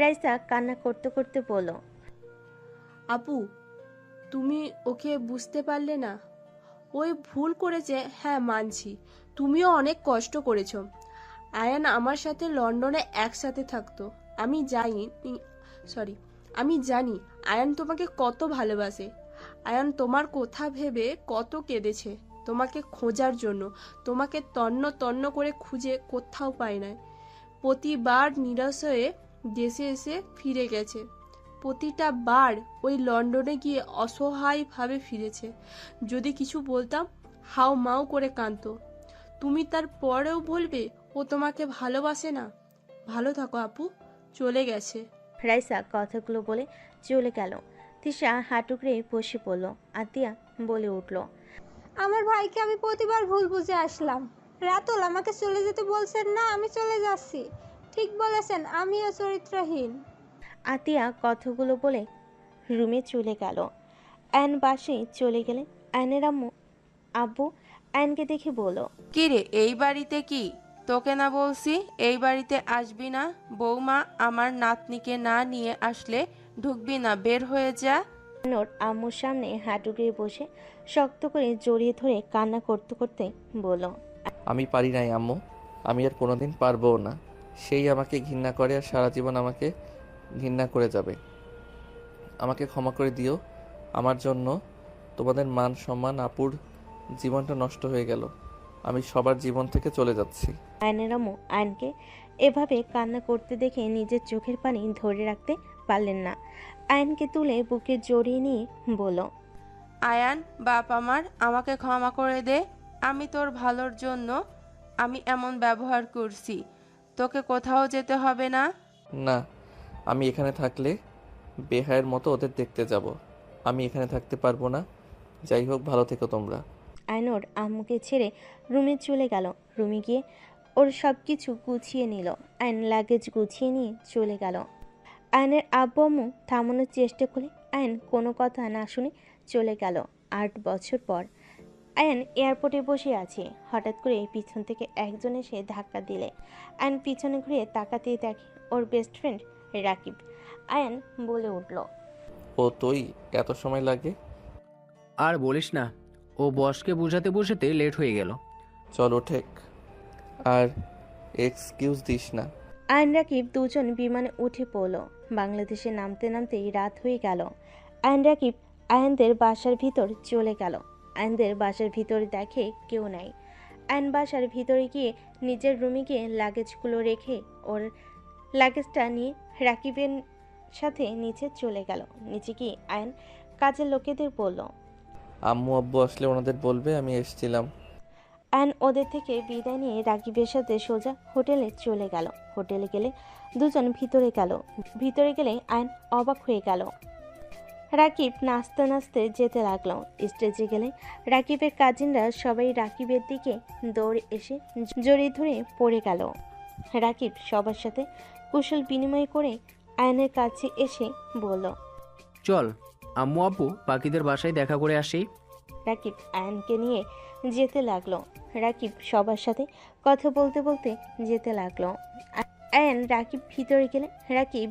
রাইসা কান্না করতে করতে বলল, আপু, তুমি ওকে বুঝতে পারলে না? ওই ভুল করেছে, হ্যাঁ মানছি। তুমিও অনেক কষ্ট করেছো। আয়ান আমার সাথে লন্ডনে একসাথে থাকতো। আমি জানি আয়ান তোমাকে কত ভালোবাসে। আয়ান তোমার কথা ভেবে কত কেঁদেছে তোমাকে খোঁজার জন্য। তোমাকে তন্ন তন্ন করে খুঁজে কোথাও পায় না। প্রতিবার নিরাশ হয়ে দেশে এসে ফিরে গেছে। প্রতিটা বার ওই লন্ডনে গিয়ে অসহায়ভাবে ফিরেছে। যদি কিছু বলতাম হাউ মাউ করে কাঁদতো। তুমি তার পরেও বলবে ও তোমাকে ভালোবাসে না? ভালো থাকো আপু, চলে গেছে। রাইসা কথাগুলো বলে চলে গেল। তিশা হাঁটুকরে বসে পড়ল। আতিয়া বলে উঠল, আমার ভাইকে আমি প্রতিবার ভুল বুঝে আসলাম। রাতুল আমাকে চলে যেতে বলছেন না, আমি চলে যাচ্ছি। ঠিক বলেছেন, আমিও চরিত্রহীন। আতিয়া কথাগুলো বলে রুমে চলে গেল। আয়ন বাসে চলে গেলে আয়নের আব্বু আয়নকে দেখে বলল, কি রে, এই বাড়িতে কি তোকে না বলছি এই বাড়িতে আসবি না? বৌমা আমার নাতনিকে না নিয়ে আসলে ঢুকবি না, বের হয়ে যা। নোর আম্মুর সামনে হাঁটুকে বসে শক্ত করে জড়িয়ে ধরে কান্না করতে করতে বলল, আমি পারি নাই আম্মু, আমি আর কোনোদিন পারবও না। সেই আমাকে ঘৃণা করে আর সারা জীবন আমাকে ঘৃণা করে যাবে। আমাকে ক্ষমা করে দিও। আমার জন্য তোমাদের মান সম্মান, আপুর জীবনটা নষ্ট হয়ে গেল। আমি সবার জীবন থেকে চলে যাচ্ছি। আয়নের আম্মু আয়নকে এভাবে কান্না করতে দেখে নিজের চোখের পানি ধরে রাখতে পারলেন না। আয়নকে তুলে বুকে জড়িয়ে নিয়ে বলল, আয়ান বাপ আমার, আমাকে ক্ষমা করে দে। আমি তোর ভালোর জন্য আমি এমন ব্যবহার করছি। তোকে কোথাও যেতে হবে না। না, আমি এখানে থাকলে বেহায়ের মতো ওদের দেখতে যাব। আমি এখানে থাকতে পারবো না। যাই হোক, ভালো থেকো তোমরা। আয়নোর আম্মুকে ছেড়ে রুমে চলে গেল। রুমে গিয়ে ওর সব কিছু গুছিয়ে নিল। আয়ন লাগেজ গুছিয়ে নিয়ে চলে গেল। আয়নের আব্বু আম্মু থামানোর চেষ্টা করে আয়ন কোনো কথা না শুনে চলে গেল। 8 বছর পর আয়ন এয়ারপোর্টে বসে আছে। হঠাৎ করে পিছন থেকে একজন এসে ধাক্কা দিলে আয়ন পিছনে ঘুরে তাকাতেই দেখে ওর বেস্ট ফ্রেন্ড রাকিব। আয়ন বলে উঠল, ও তুই, এত সময় লাগে? আর বলিস না, ও বসকে বোঝাতে বোঝাতে লেট হয়ে গেল। চলো ঠেক, আর এক্সকিউজ দিস না। আয়ন রাকিব দুজন বিমানে উঠে পড়ল। বাংলাদেশে নামতে নামতেই রাত হয়ে গেল। আয়ন রাকিব আয়নদের বাসার ভিতর চলে গেল। আয়নদের বাসার ভিতরে দেখে কেউ নাই। আয়ন বাসার ভিতরে গিয়ে নিজের রুমে গিয়ে লাগেজগুলো রেখে ওর লাগেজটা নিয়ে রাকিবের সাথে নিচে চলে গেল। নিচে গিয়ে আয়ন কাজের লোকেদের বলল, আম্মু আব্বু আসলে ওনাদের বলবে আমি এসেছিলাম। আয়ন ওদের থেকে বিদায় নিয়ে রাকিবের সাথে সোজা হোটেলে চলে গেল। হোটেলে গেলে দুজন ভিতরে গেল। ভিতরে গেলে আয়ন অবাক হয়ে গেল। রাকিব নাচতে নাচতে যেতে লাগলো। স্টেজে গেলে রাকিবের কাজিনরা সবাই রাকিবের দিকে দৌড়ে এসে জড়িয়ে ধরে পড়ে গেল। রাকিব সবার সাথে কুশল বিনিময় করে আয়নের কাছে এসে বলল, চল আম্মু আব্বু পাখিদের বাসায় দেখা করে আসি। রাকিব আয়নকে নিয়ে যেতে লাগলো। রাকিব সবার সাথে কথা বলতে বলতে যেতে লাগলো। আয়ন রাকিব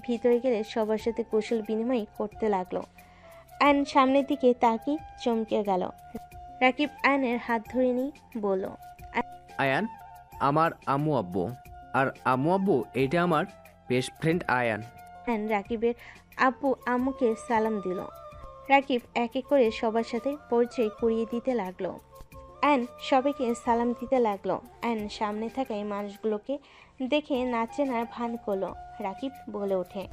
ভিতরে গেলে সবার সাথে কুশল বিনিময় করতে লাগলো। আয়ন সামনের দিকে তাকিয়ে চমকে গেল। রাকিব আয়নের হাত ধরে নিয়ে বলল, আয়ান আমার আম্মু আব্বু, আর আম্মু আব্বু এইটা আমার বেস্ট ফ্রেন্ড আয়ান। আয়ন রাকিবের আব্বু আম্মুকে সালাম দিল। রাকিব এক এক করে সবার সাথে পরিচয় করিয়ে দিতে লাগলো। আয়ন সবাইকে সালাম দিতে লাগলো। আয়ন সামনে থাকা এই মানুষগুলোকে দেখে নাচেনার ভান করলো। রাকিব বলে ওঠে,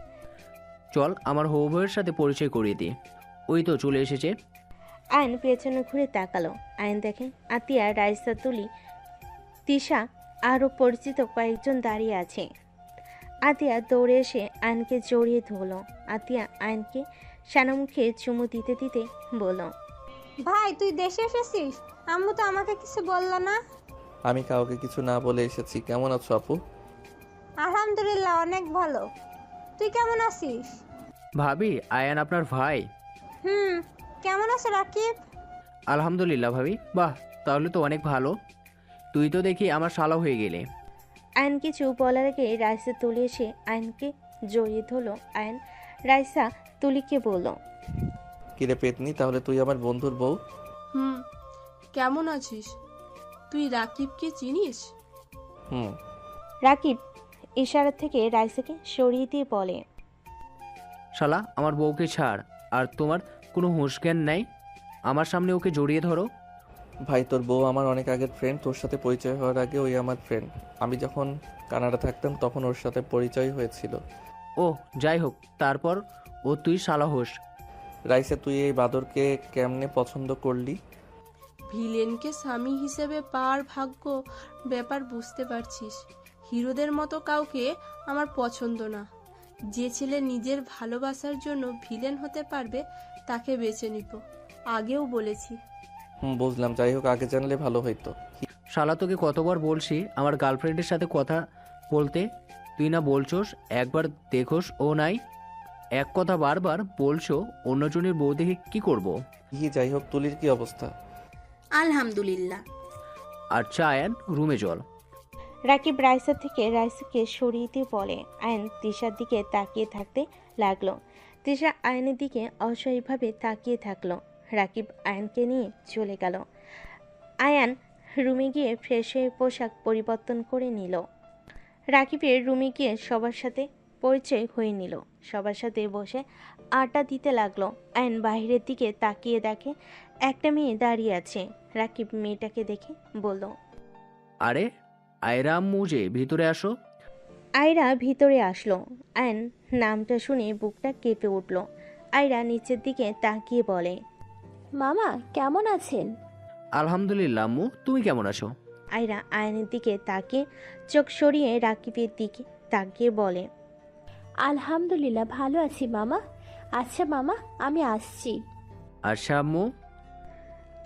চল আমার হবু বউয়ের সাথে পরিচয় করিয়ে দিই। ওই তো চলে এসেছে। আয়ন পেছনে ঘুরে তাকালো। আয়ন দেখে আতিয়া, রাইসা, তুলি, তিশা আরও পরিচিত কয়েকজন দাঁড়িয়ে আছে। আতিয়া দৌড়ে এসে আয়নকে জড়িয়ে ধরল। আতিয়া আয়নকে সানামুখে চুমু দিতে দিতে বলল, ভাই তুই দেশে এসেছিস? আম্মু তো আমাকে কিছু বললো না। আমি কাউকে কিছু না বলে এসেছি। কেমন আছো আপু? আলহামদুলিল্লাহ, অনেক ভালো। তুই কেমন আছিস? ভাবি, আয়ান আপনার ভাই? কেমন আছো রাকিব? আলহামদুলিল্লাহ ভাবি। বাহ, তাহলে তো অনেক ভালো। তুই তো দেখি আমার শালা হয়ে গেলে। আয়ন কিছু বলার আগে রাইসা তুলে এসে আয়নকে জড়িয়ে ধরলো। আয়ন রাইসা তুলিকে বলল, কিরে পেতনি, তাহলে তুই আমার বন্ধুর বউ? কেমন আছিস? তুই রাকিবকে চিনিস? রাকিব ইশারা থেকে রাইসাকে সরিয়ে দিয়ে বলে, শালা আমার বউকে ছাড়। আর তোমার কোনো হুঁশ জ্ঞান নাই? আমার সামনে ওকে জড়িয়ে ধরো। ভাই, তোর বউ আমার অনেক আগের ফ্রেন্ড। তোর সাথে পরিচয় হওয়ার আগে ওই আমার ফ্রেন্ড। আমি যখন কানাডা থাকতাম তখন ওর সাথে পরিচয় হয়েছিল। ও যাই হোক, তারপর ও তুই শালা হোস। রাইসা, তুই এই বাদরকে কেমনে পছন্দ করলি? ভিলেনকে স্বামী হিসেবে পাওয়ার ভাগ্য ব্যাপার বুঝতে পারছিস। হিরোদের মতো কাউকে আমার পছন্দ না। যে ছেলে নিজের ভালোবাসার জন্য ভিলেন হতে পারবে তাকে বেছে নিব, আগেও বলেছি। বুঝলাম। যাই হোক, আগে জানলে ভালো হইতো। শালা, তোকে কতবার বলছি আমার গার্লফ্রেন্ডের সাথে কথা বলতে? তুই না বলছোস একবার দেখোস ও নাই। এক কথা বারবার বলছো, অন্যজনের বউ দেখে কি করব? যাই হোক, তুলির কি অবস্থা? আলহামদুলিল্লাহ। আচ্ছা আয়ান, রুমে চল। রাকিব রাইসা থেকে রাইসাকে সরিয়ে দিয়ে বলে। আয়ন তিশার দিকে তাকিয়ে থাকতে লাগলো। তিশা আয়নের দিকে অসহায়ভাবে তাকিয়ে থাকলো। রাকিব আয়নকে নিয়ে চলে গেল। আয়ান রুমে গিয়ে ফ্রেশ হয়ে পোশাক পরিবর্তন করে নিল। রাকিবের রুমে গিয়ে সবার সাথে পরিচয় হয়ে নিল। সবার সাথে বসে আড্ডা দিতে লাগলো। আয়ন বাইরের দিকে তাকিয়ে দেখে একটা মেয়ে দাঁড়িয়ে আছে। রাকিব মেয়েটাকে দেখে বলল, আরে আয়রা আম্মু যে, ভিতরে আসো। আয়রা ভিতরে আসলো। আয়ন নামটা শুনে বুকটা কেঁপে উঠল। আয়রা নিচের দিকে তাকিয়ে বলে, মামা কেমন আছেন? আলহামদুলিল্লাহ আম্মু, তুমি কেমন আছো? আয়রা আয়নের দিকে তাকিয়ে চোখ সরিয়ে রাকিবের দিকে তাকিয়ে বলে, আলহামদুলিল্লাহ ভালো আছি মামা। আচ্ছা মামা, আমি আসছি। আচ্ছা আম্মু।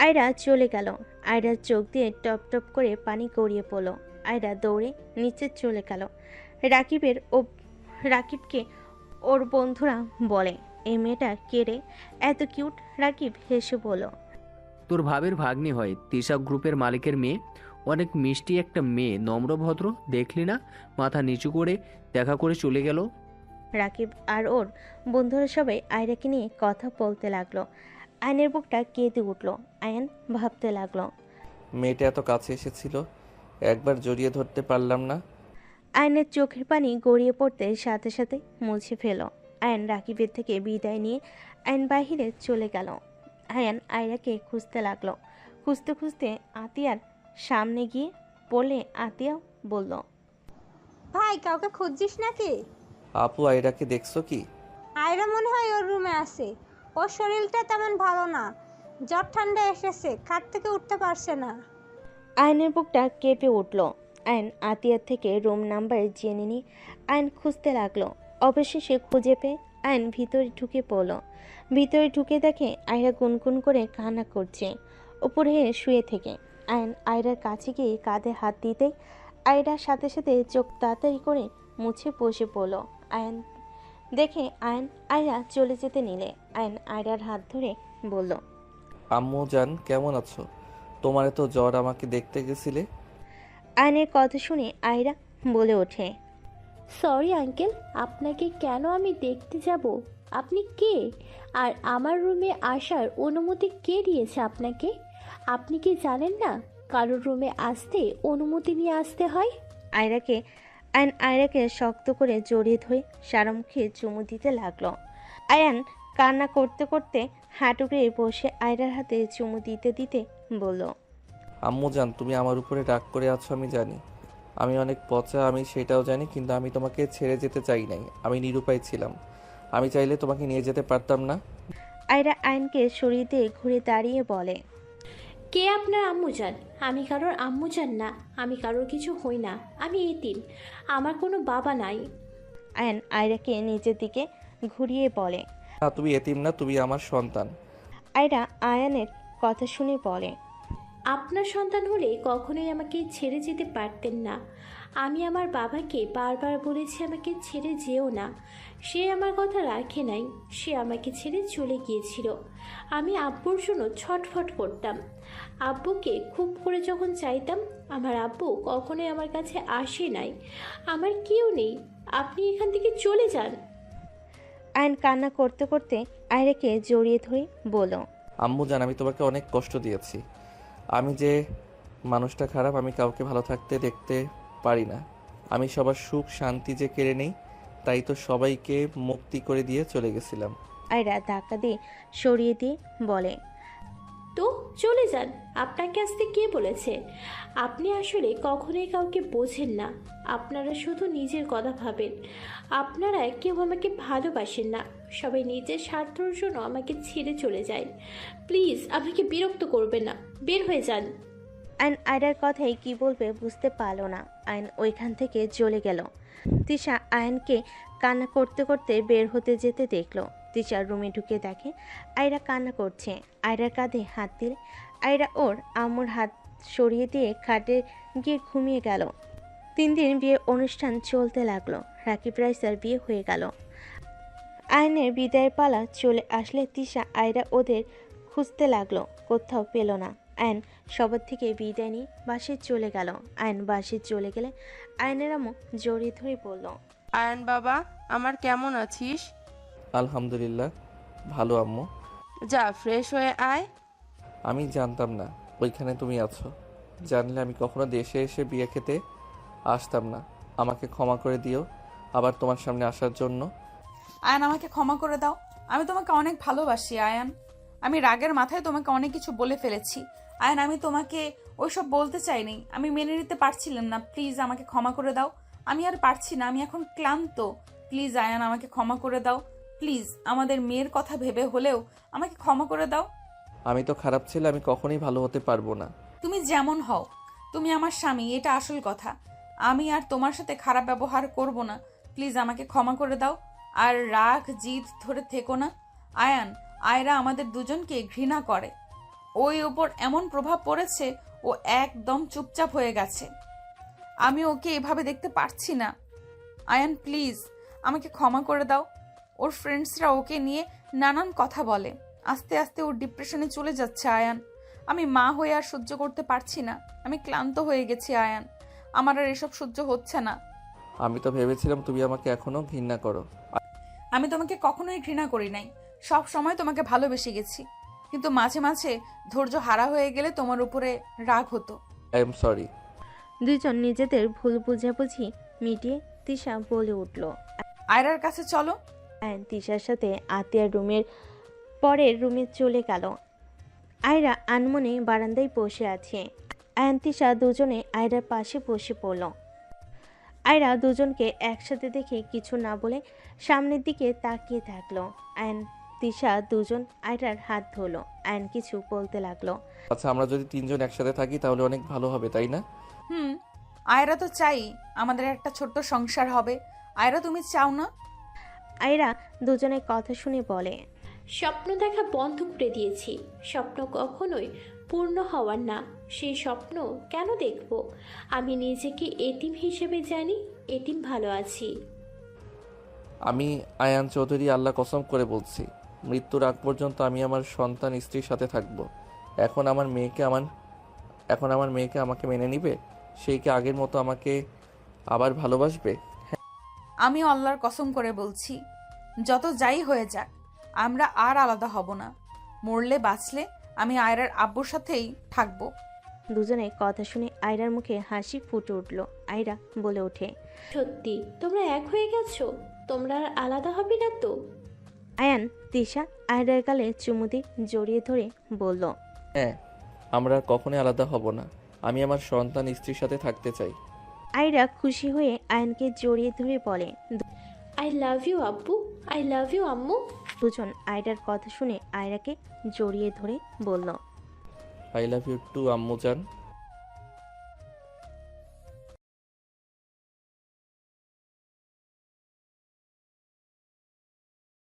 আয়রা চলে গেল। আয়রার চোখ দিয়ে টপ টপ করে পানি গড়িয়ে পড়ল। আয়রা দৌড়ে নিচে চলে গেল। রাকিবকে ওর বন্ধুরা বলে, এই মেয়েটা কে রে, এত কিউট? রাকিব হেসে বলল, তোর ভাবের ভাগ্নি হয়, তিশা গ্রুপের মালিকের মেয়ে। অনেক মিষ্টি একটা মেয়ে, নম্র ভদ্র। দেখলি না, মাথা নিচু করে দেখা করে চলে গেল। রাকিব আর ওর বন্ধুরা সবাই আয়রাকে নিয়ে কথা বলতে লাগলো। আয়নের বুকটা কেঁদে উঠল। আয়ন ভাবতে লাগলো, মেয়েটা এত কাছে এসেছিল, একবার জড়িয়ে ধরতে পারলাম না। আয়নের চোখের পানি গড়িয়ে পড়তে সাথে সাথে মুছে ফেল। আয়ন রাকিবের থেকে বিদায় নিয়ে আয়ন বাহিরে চলে গেল। আয়ন আয়রাকে খুঁজতে লাগলো। খুঁজতে খুঁজতে আতিয়ার সামনে গিয়ে বলে, আতিয়া বলল, ভাই কাউকে খুঁজছিস নাকি? আপু, আয়রাকে দেখছো কি? আয়রা মনে হয় ওর রুমে আছে। ওর শরীরটা তেমন ভালো না, জ্বর ঠান্ডা এসেছে, খাট থেকে উঠতে পারছে না। আয়নের বুকটা কেঁপে উঠল। আয়ন আতিয়ার থেকে রুম নাম্বার জেনে নিয়ে আয়ন খুঁজতে লাগলো। অবশেষে খুঁজে পেয়ে আয়ন ভিতরে ঢুকে পড়ল। ভিতরে ঢুকে দেখে আয়রা গুনগুন করে কান্না করছে উপরে শুয়ে থেকে। আয়ন আয়রার কাছে গিয়ে কাঁধে হাত দিতে আয়রার সাথে সাথে চোখ তাড়াতাড়ি করে মুছে বসে পড়ল। আয়ন দেখে আয়রা চলে যেতে নিলে আয়ন আয়রার হাত ধরে বলল, আম্মু জান, কেমন আছো? তোমার এত জ্বর, আমাকে দেখতে গেছিলে? আয়নের কথা শুনে আয়রা বলে ওঠে, সরি আঙ্কেল, আপনাকে কেন আমি দেখতে যাব? আপনি কে? আর আমার রুমে আসার অনুমতি কে দিয়েছে আপনাকে? আপনি কি জানেন না কারোর রুমে আসতে অনুমতি নিয়ে আসতে হয়? আয়রাকে শক্ত করে জড়িয়ে ধরে সারা মুখে চুমু দিতে লাগলো। আয়ান কান্না করতে করতে হাঁটু গেড়ে বসে আয়রার হাতে চুমু দিতে দিতে বলল, আম্মু জান, তুমি আমার উপরে রাগ করে আছো আমি জানি। আমি অনেক পচা, আমি সেটাও জানি, কিন্তু আমি তোমাকে ছেড়ে যেতে চাই নাই। আমি নিরুপায় ছিলাম। আমি চাইলে তোমাকে নিয়ে যেতে পারতাম না? আয়রা আয়নকে সরিয়ে দিয়ে ঘুরে দাঁড়িয়ে বলে, কে আপনার আম্মু যান? আমি কারোর আম্মু যান না, আমি কারোর কিছু হই না, আমি এতিম, আমার কোনো বাবা নাই। আয়ন আয়রাকে নিজের দিকে ঘুরিয়ে বলে, না, তুমি এতিম না, তুমি আমার সন্তান। আয়রা আয়নের কথা শুনে বলে, আপনার সন্তান হলে কখনোই আমাকে ছেড়ে যেতে পারতেন না। আমি আমার বাবাকে বারবার বলেছি আমাকে ছেড়ে যেও না, সে আমার কথা রাখে নাই, সে আমাকে ছেড়ে চলে গিয়েছিল। আমি আব্বুর জন্য ছটফট করতাম, আব্বুকে খুব করে যখন চাইতাম, আমার আব্বু কখনোই আমার কাছে আসে নাই। আমার কেউ নেই, আপনি এখান থেকে চলে যান। আয়ন কান্না করতে করতে আয়রাকে জড়িয়ে ধরে বলল, আম্মু জান, আমি তোমাকে অনেক কষ্ট দিয়েছি। আমি যে মানুষটা খারাপ, আমি কাউকে ভালো থাকতে দেখতে পারি না। আমি সবার সুখ শান্তি যে কেড়ে নেই, তাই তো সবাইকে মুক্তি করে দিয়ে চলে গেছিলাম। আয়রা ধাক্কা দিয়ে সরিয়ে দিয়ে বলে, তো চলে যান, আপনাকে আসতে কে বলেছে? আপনি আসলে কখনোই কাউকে বোঝেন না, আপনারা শুধু নিজের কথা ভাবেন। আপনারা কেউ আমাকে ভালোবাসেন না, সবাই নিজের স্বার্থের জন্য আমাকে ছেড়ে চলে যায়। প্লিজ আমাকে বিরক্ত করবেন না, বের হয়ে যান। আয়ন আয়রার কথাই কি বলবে বুঝতে পারল না। আয়ন ওইখান থেকে চলে গেল। তিশা আয়নকে কান্না করতে করতে বের হতে যেতে দেখলো। তিশা রুমে ঢুকে দেখে আয়রা কান্না করছে। আয়রার কাঁধে হাত দিলে আয়রা ওর আম্মুর হাত সরিয়ে দিয়ে খাটে গিয়ে ঘুমিয়ে গেল। 3 দিন বিয়ে অনুষ্ঠান চলতে লাগলো। রাকিব রাইসার বিয়ে হয়ে গেল। আয়নের বিদায়ের পালা চলে আসলে তিশা আয়রা ওদের খুঁজতে লাগলো, কোথাও পেল না। আয়ন সবার থেকে বিদায় নিয়ে বাসে চলে গেল। আয়ন বাসে চলে গেলে আয়নের আম্মু জড়িয়ে ধরে বলল, আয়ান বাবা, আমার কেমন আছিস? আলহামদুলিল্লাহ ভালো আম্মু। যা ফ্রেশ হয়ে আয়। আমি জানতাম না ওইখানে তুমি আছো। জানলে আমি কখনো দেশে এসে বিয়ে খেতে আসতাম না। আমাকে ক্ষমা করে দিও আবার তোমার সামনে আসার জন্য। আয়ান, আমাকে ক্ষমা করে দাও। আমি তোমাকে অনেক ভালোবাসি আয়ান। আমি রাগের মাথায় তোমাকে অনেক কিছু বলে ফেলেছি আয়ান। আমি তোমাকে ওইসব বলতে চাইনি, আমি মেনে নিতে পারছিলাম না। প্লিজ আমাকে ক্ষমা করে দাও। আমি আর পারছি না, আমি এখন ক্লান্ত। প্লিজ আয়ান, আমাকে ক্ষমা করে দাও। প্লিজ, আমাদের মেয়ের কথা ভেবে হলেও আমাকে ক্ষমা করে দাও। আমি তো খারাপ ছেলে, আমি কখনোই ভালো হতে পারবো না। তুমি যেমন হও, তুমি আমার স্বামী, এটা আসল কথা। আমি আর তোমার সাথে খারাপ ব্যবহার করব না। প্লিজ আমাকে ক্ষমা করে দাও। আর রাগ জিদ ধরে থেকো না আয়ান। আয়রা আমাদের দুজনকে ঘৃণা করে। ওই ওপর এমন প্রভাব পড়েছে, ও একদম চুপচাপ হয়ে গেছে। আমি ওকে এভাবে দেখতে পারছি না। আয়ান প্লিজ আমাকে ক্ষমা করে দাও। ওর ফ্রেন্ডসরা ওকে নিয়ে নানান কথা বলে। আস্তে আস্তে ওর ডিপ্রেশনে চলে যাচ্ছে আয়ান। আমি মা হয়ে আর সহ্য করতে পারছি না। আমি ক্লান্ত হয়ে গেছি আয়ান, আমার আর এসব সহ্য হচ্ছে না। আমি তো ভেবেছিলাম তুমি আমাকে এখনো ঘৃণা করো। আমি তোমাকে কখনোই ঘৃণা করি নাই, সব সময় তোমাকে ভালোবেসে গেছি। কিন্তু মাঝে মাঝে ধৈর্য হারা হয়ে গেলে তোমার উপরে রাগ হতো। I am sorry. দুজন নিজেদের ভুল বুঝাবুঝি মিটিয়ে তিশা বলে উঠল, আয়রার কাছে চলো। আয়ন তিশার সাথে আতিয়ার রুমের পরের রুমে চলে গেল। আয়রা আনমনে বারান্দায় বসে আছে। আয়ন তিশা দুজনে আয়রার পাশে বসে পড়ল। আয়রা দুজনকে একসাথে দেখে কিছু না বলে সামনের দিকে তাকিয়ে থাকলো। আয়ন তিশা দুজন আয়রার হাত ধরলো। আয়ন কিছু বলতে লাগলো। আচ্ছা, আমরা যদি 3 জন একসাথে থাকি তাহলে অনেক ভালো হবে, তাই না? আয়রা তো চাই আমাদের একটা ছোট্ট সংসার হবে। আয়রা তুমি চাও না? আয়রা দুজনের কথা শুনে বলে, স্বপ্ন দেখা বন্ধ করে দিয়েছি। স্বপ্ন কখনোই পূর্ণ হওয়ার না, সেই স্বপ্ন কেন দেখব? আমি নিজেকে এতিম হিসেবে জানি, এতিম ভালো আছি। আমি আয়ান চৌধুরী আল্লাহ কসম করে বলছি, মৃত্যুর আগ পর্যন্ত আমি আমার সন্তান স্ত্রীর সাথে থাকব। এখন আমার মেয়েকে আমাকে মেনে নিবে? সেই কি আগের মতো আমাকে আবার ভালোবাসবে? আমিও আল্লাহর কসম করে বলছি, যত যাই হয়ে যাক আমরা আর আলাদা হব না। মরলে বাঁচলে আমি আয়রার আব্বুর সাথেই থাকবো। দুজনের কথা শুনে আয়রার মুখে হাসি ফুটে উঠল। আয়রা বলে ওঠে, সত্যি তোমরা এক হয়ে গেছো? তোমরা আর আলাদা হবে না তো? আয়ান তিশা আয়রার গালে চুমু দিয়ে জড়িয়ে ধরে বলল, হ্যাঁ, আমরা আর কখনোই আলাদা হব না। আমি আমার সন্তান স্ত্রীর সাথে থাকতে চাই। আয়রা খুশি হয়ে আয়ানকে জড়িয়ে ধরে বলে। আই লাভ ইউ আব্বু, আই লাভ ইউ আম্মু। দুজন আয়রার কথা শুনে আয়রাকে জড়িয়ে ধরে বলল, আই লাভ ইউ টু আম্মু জান।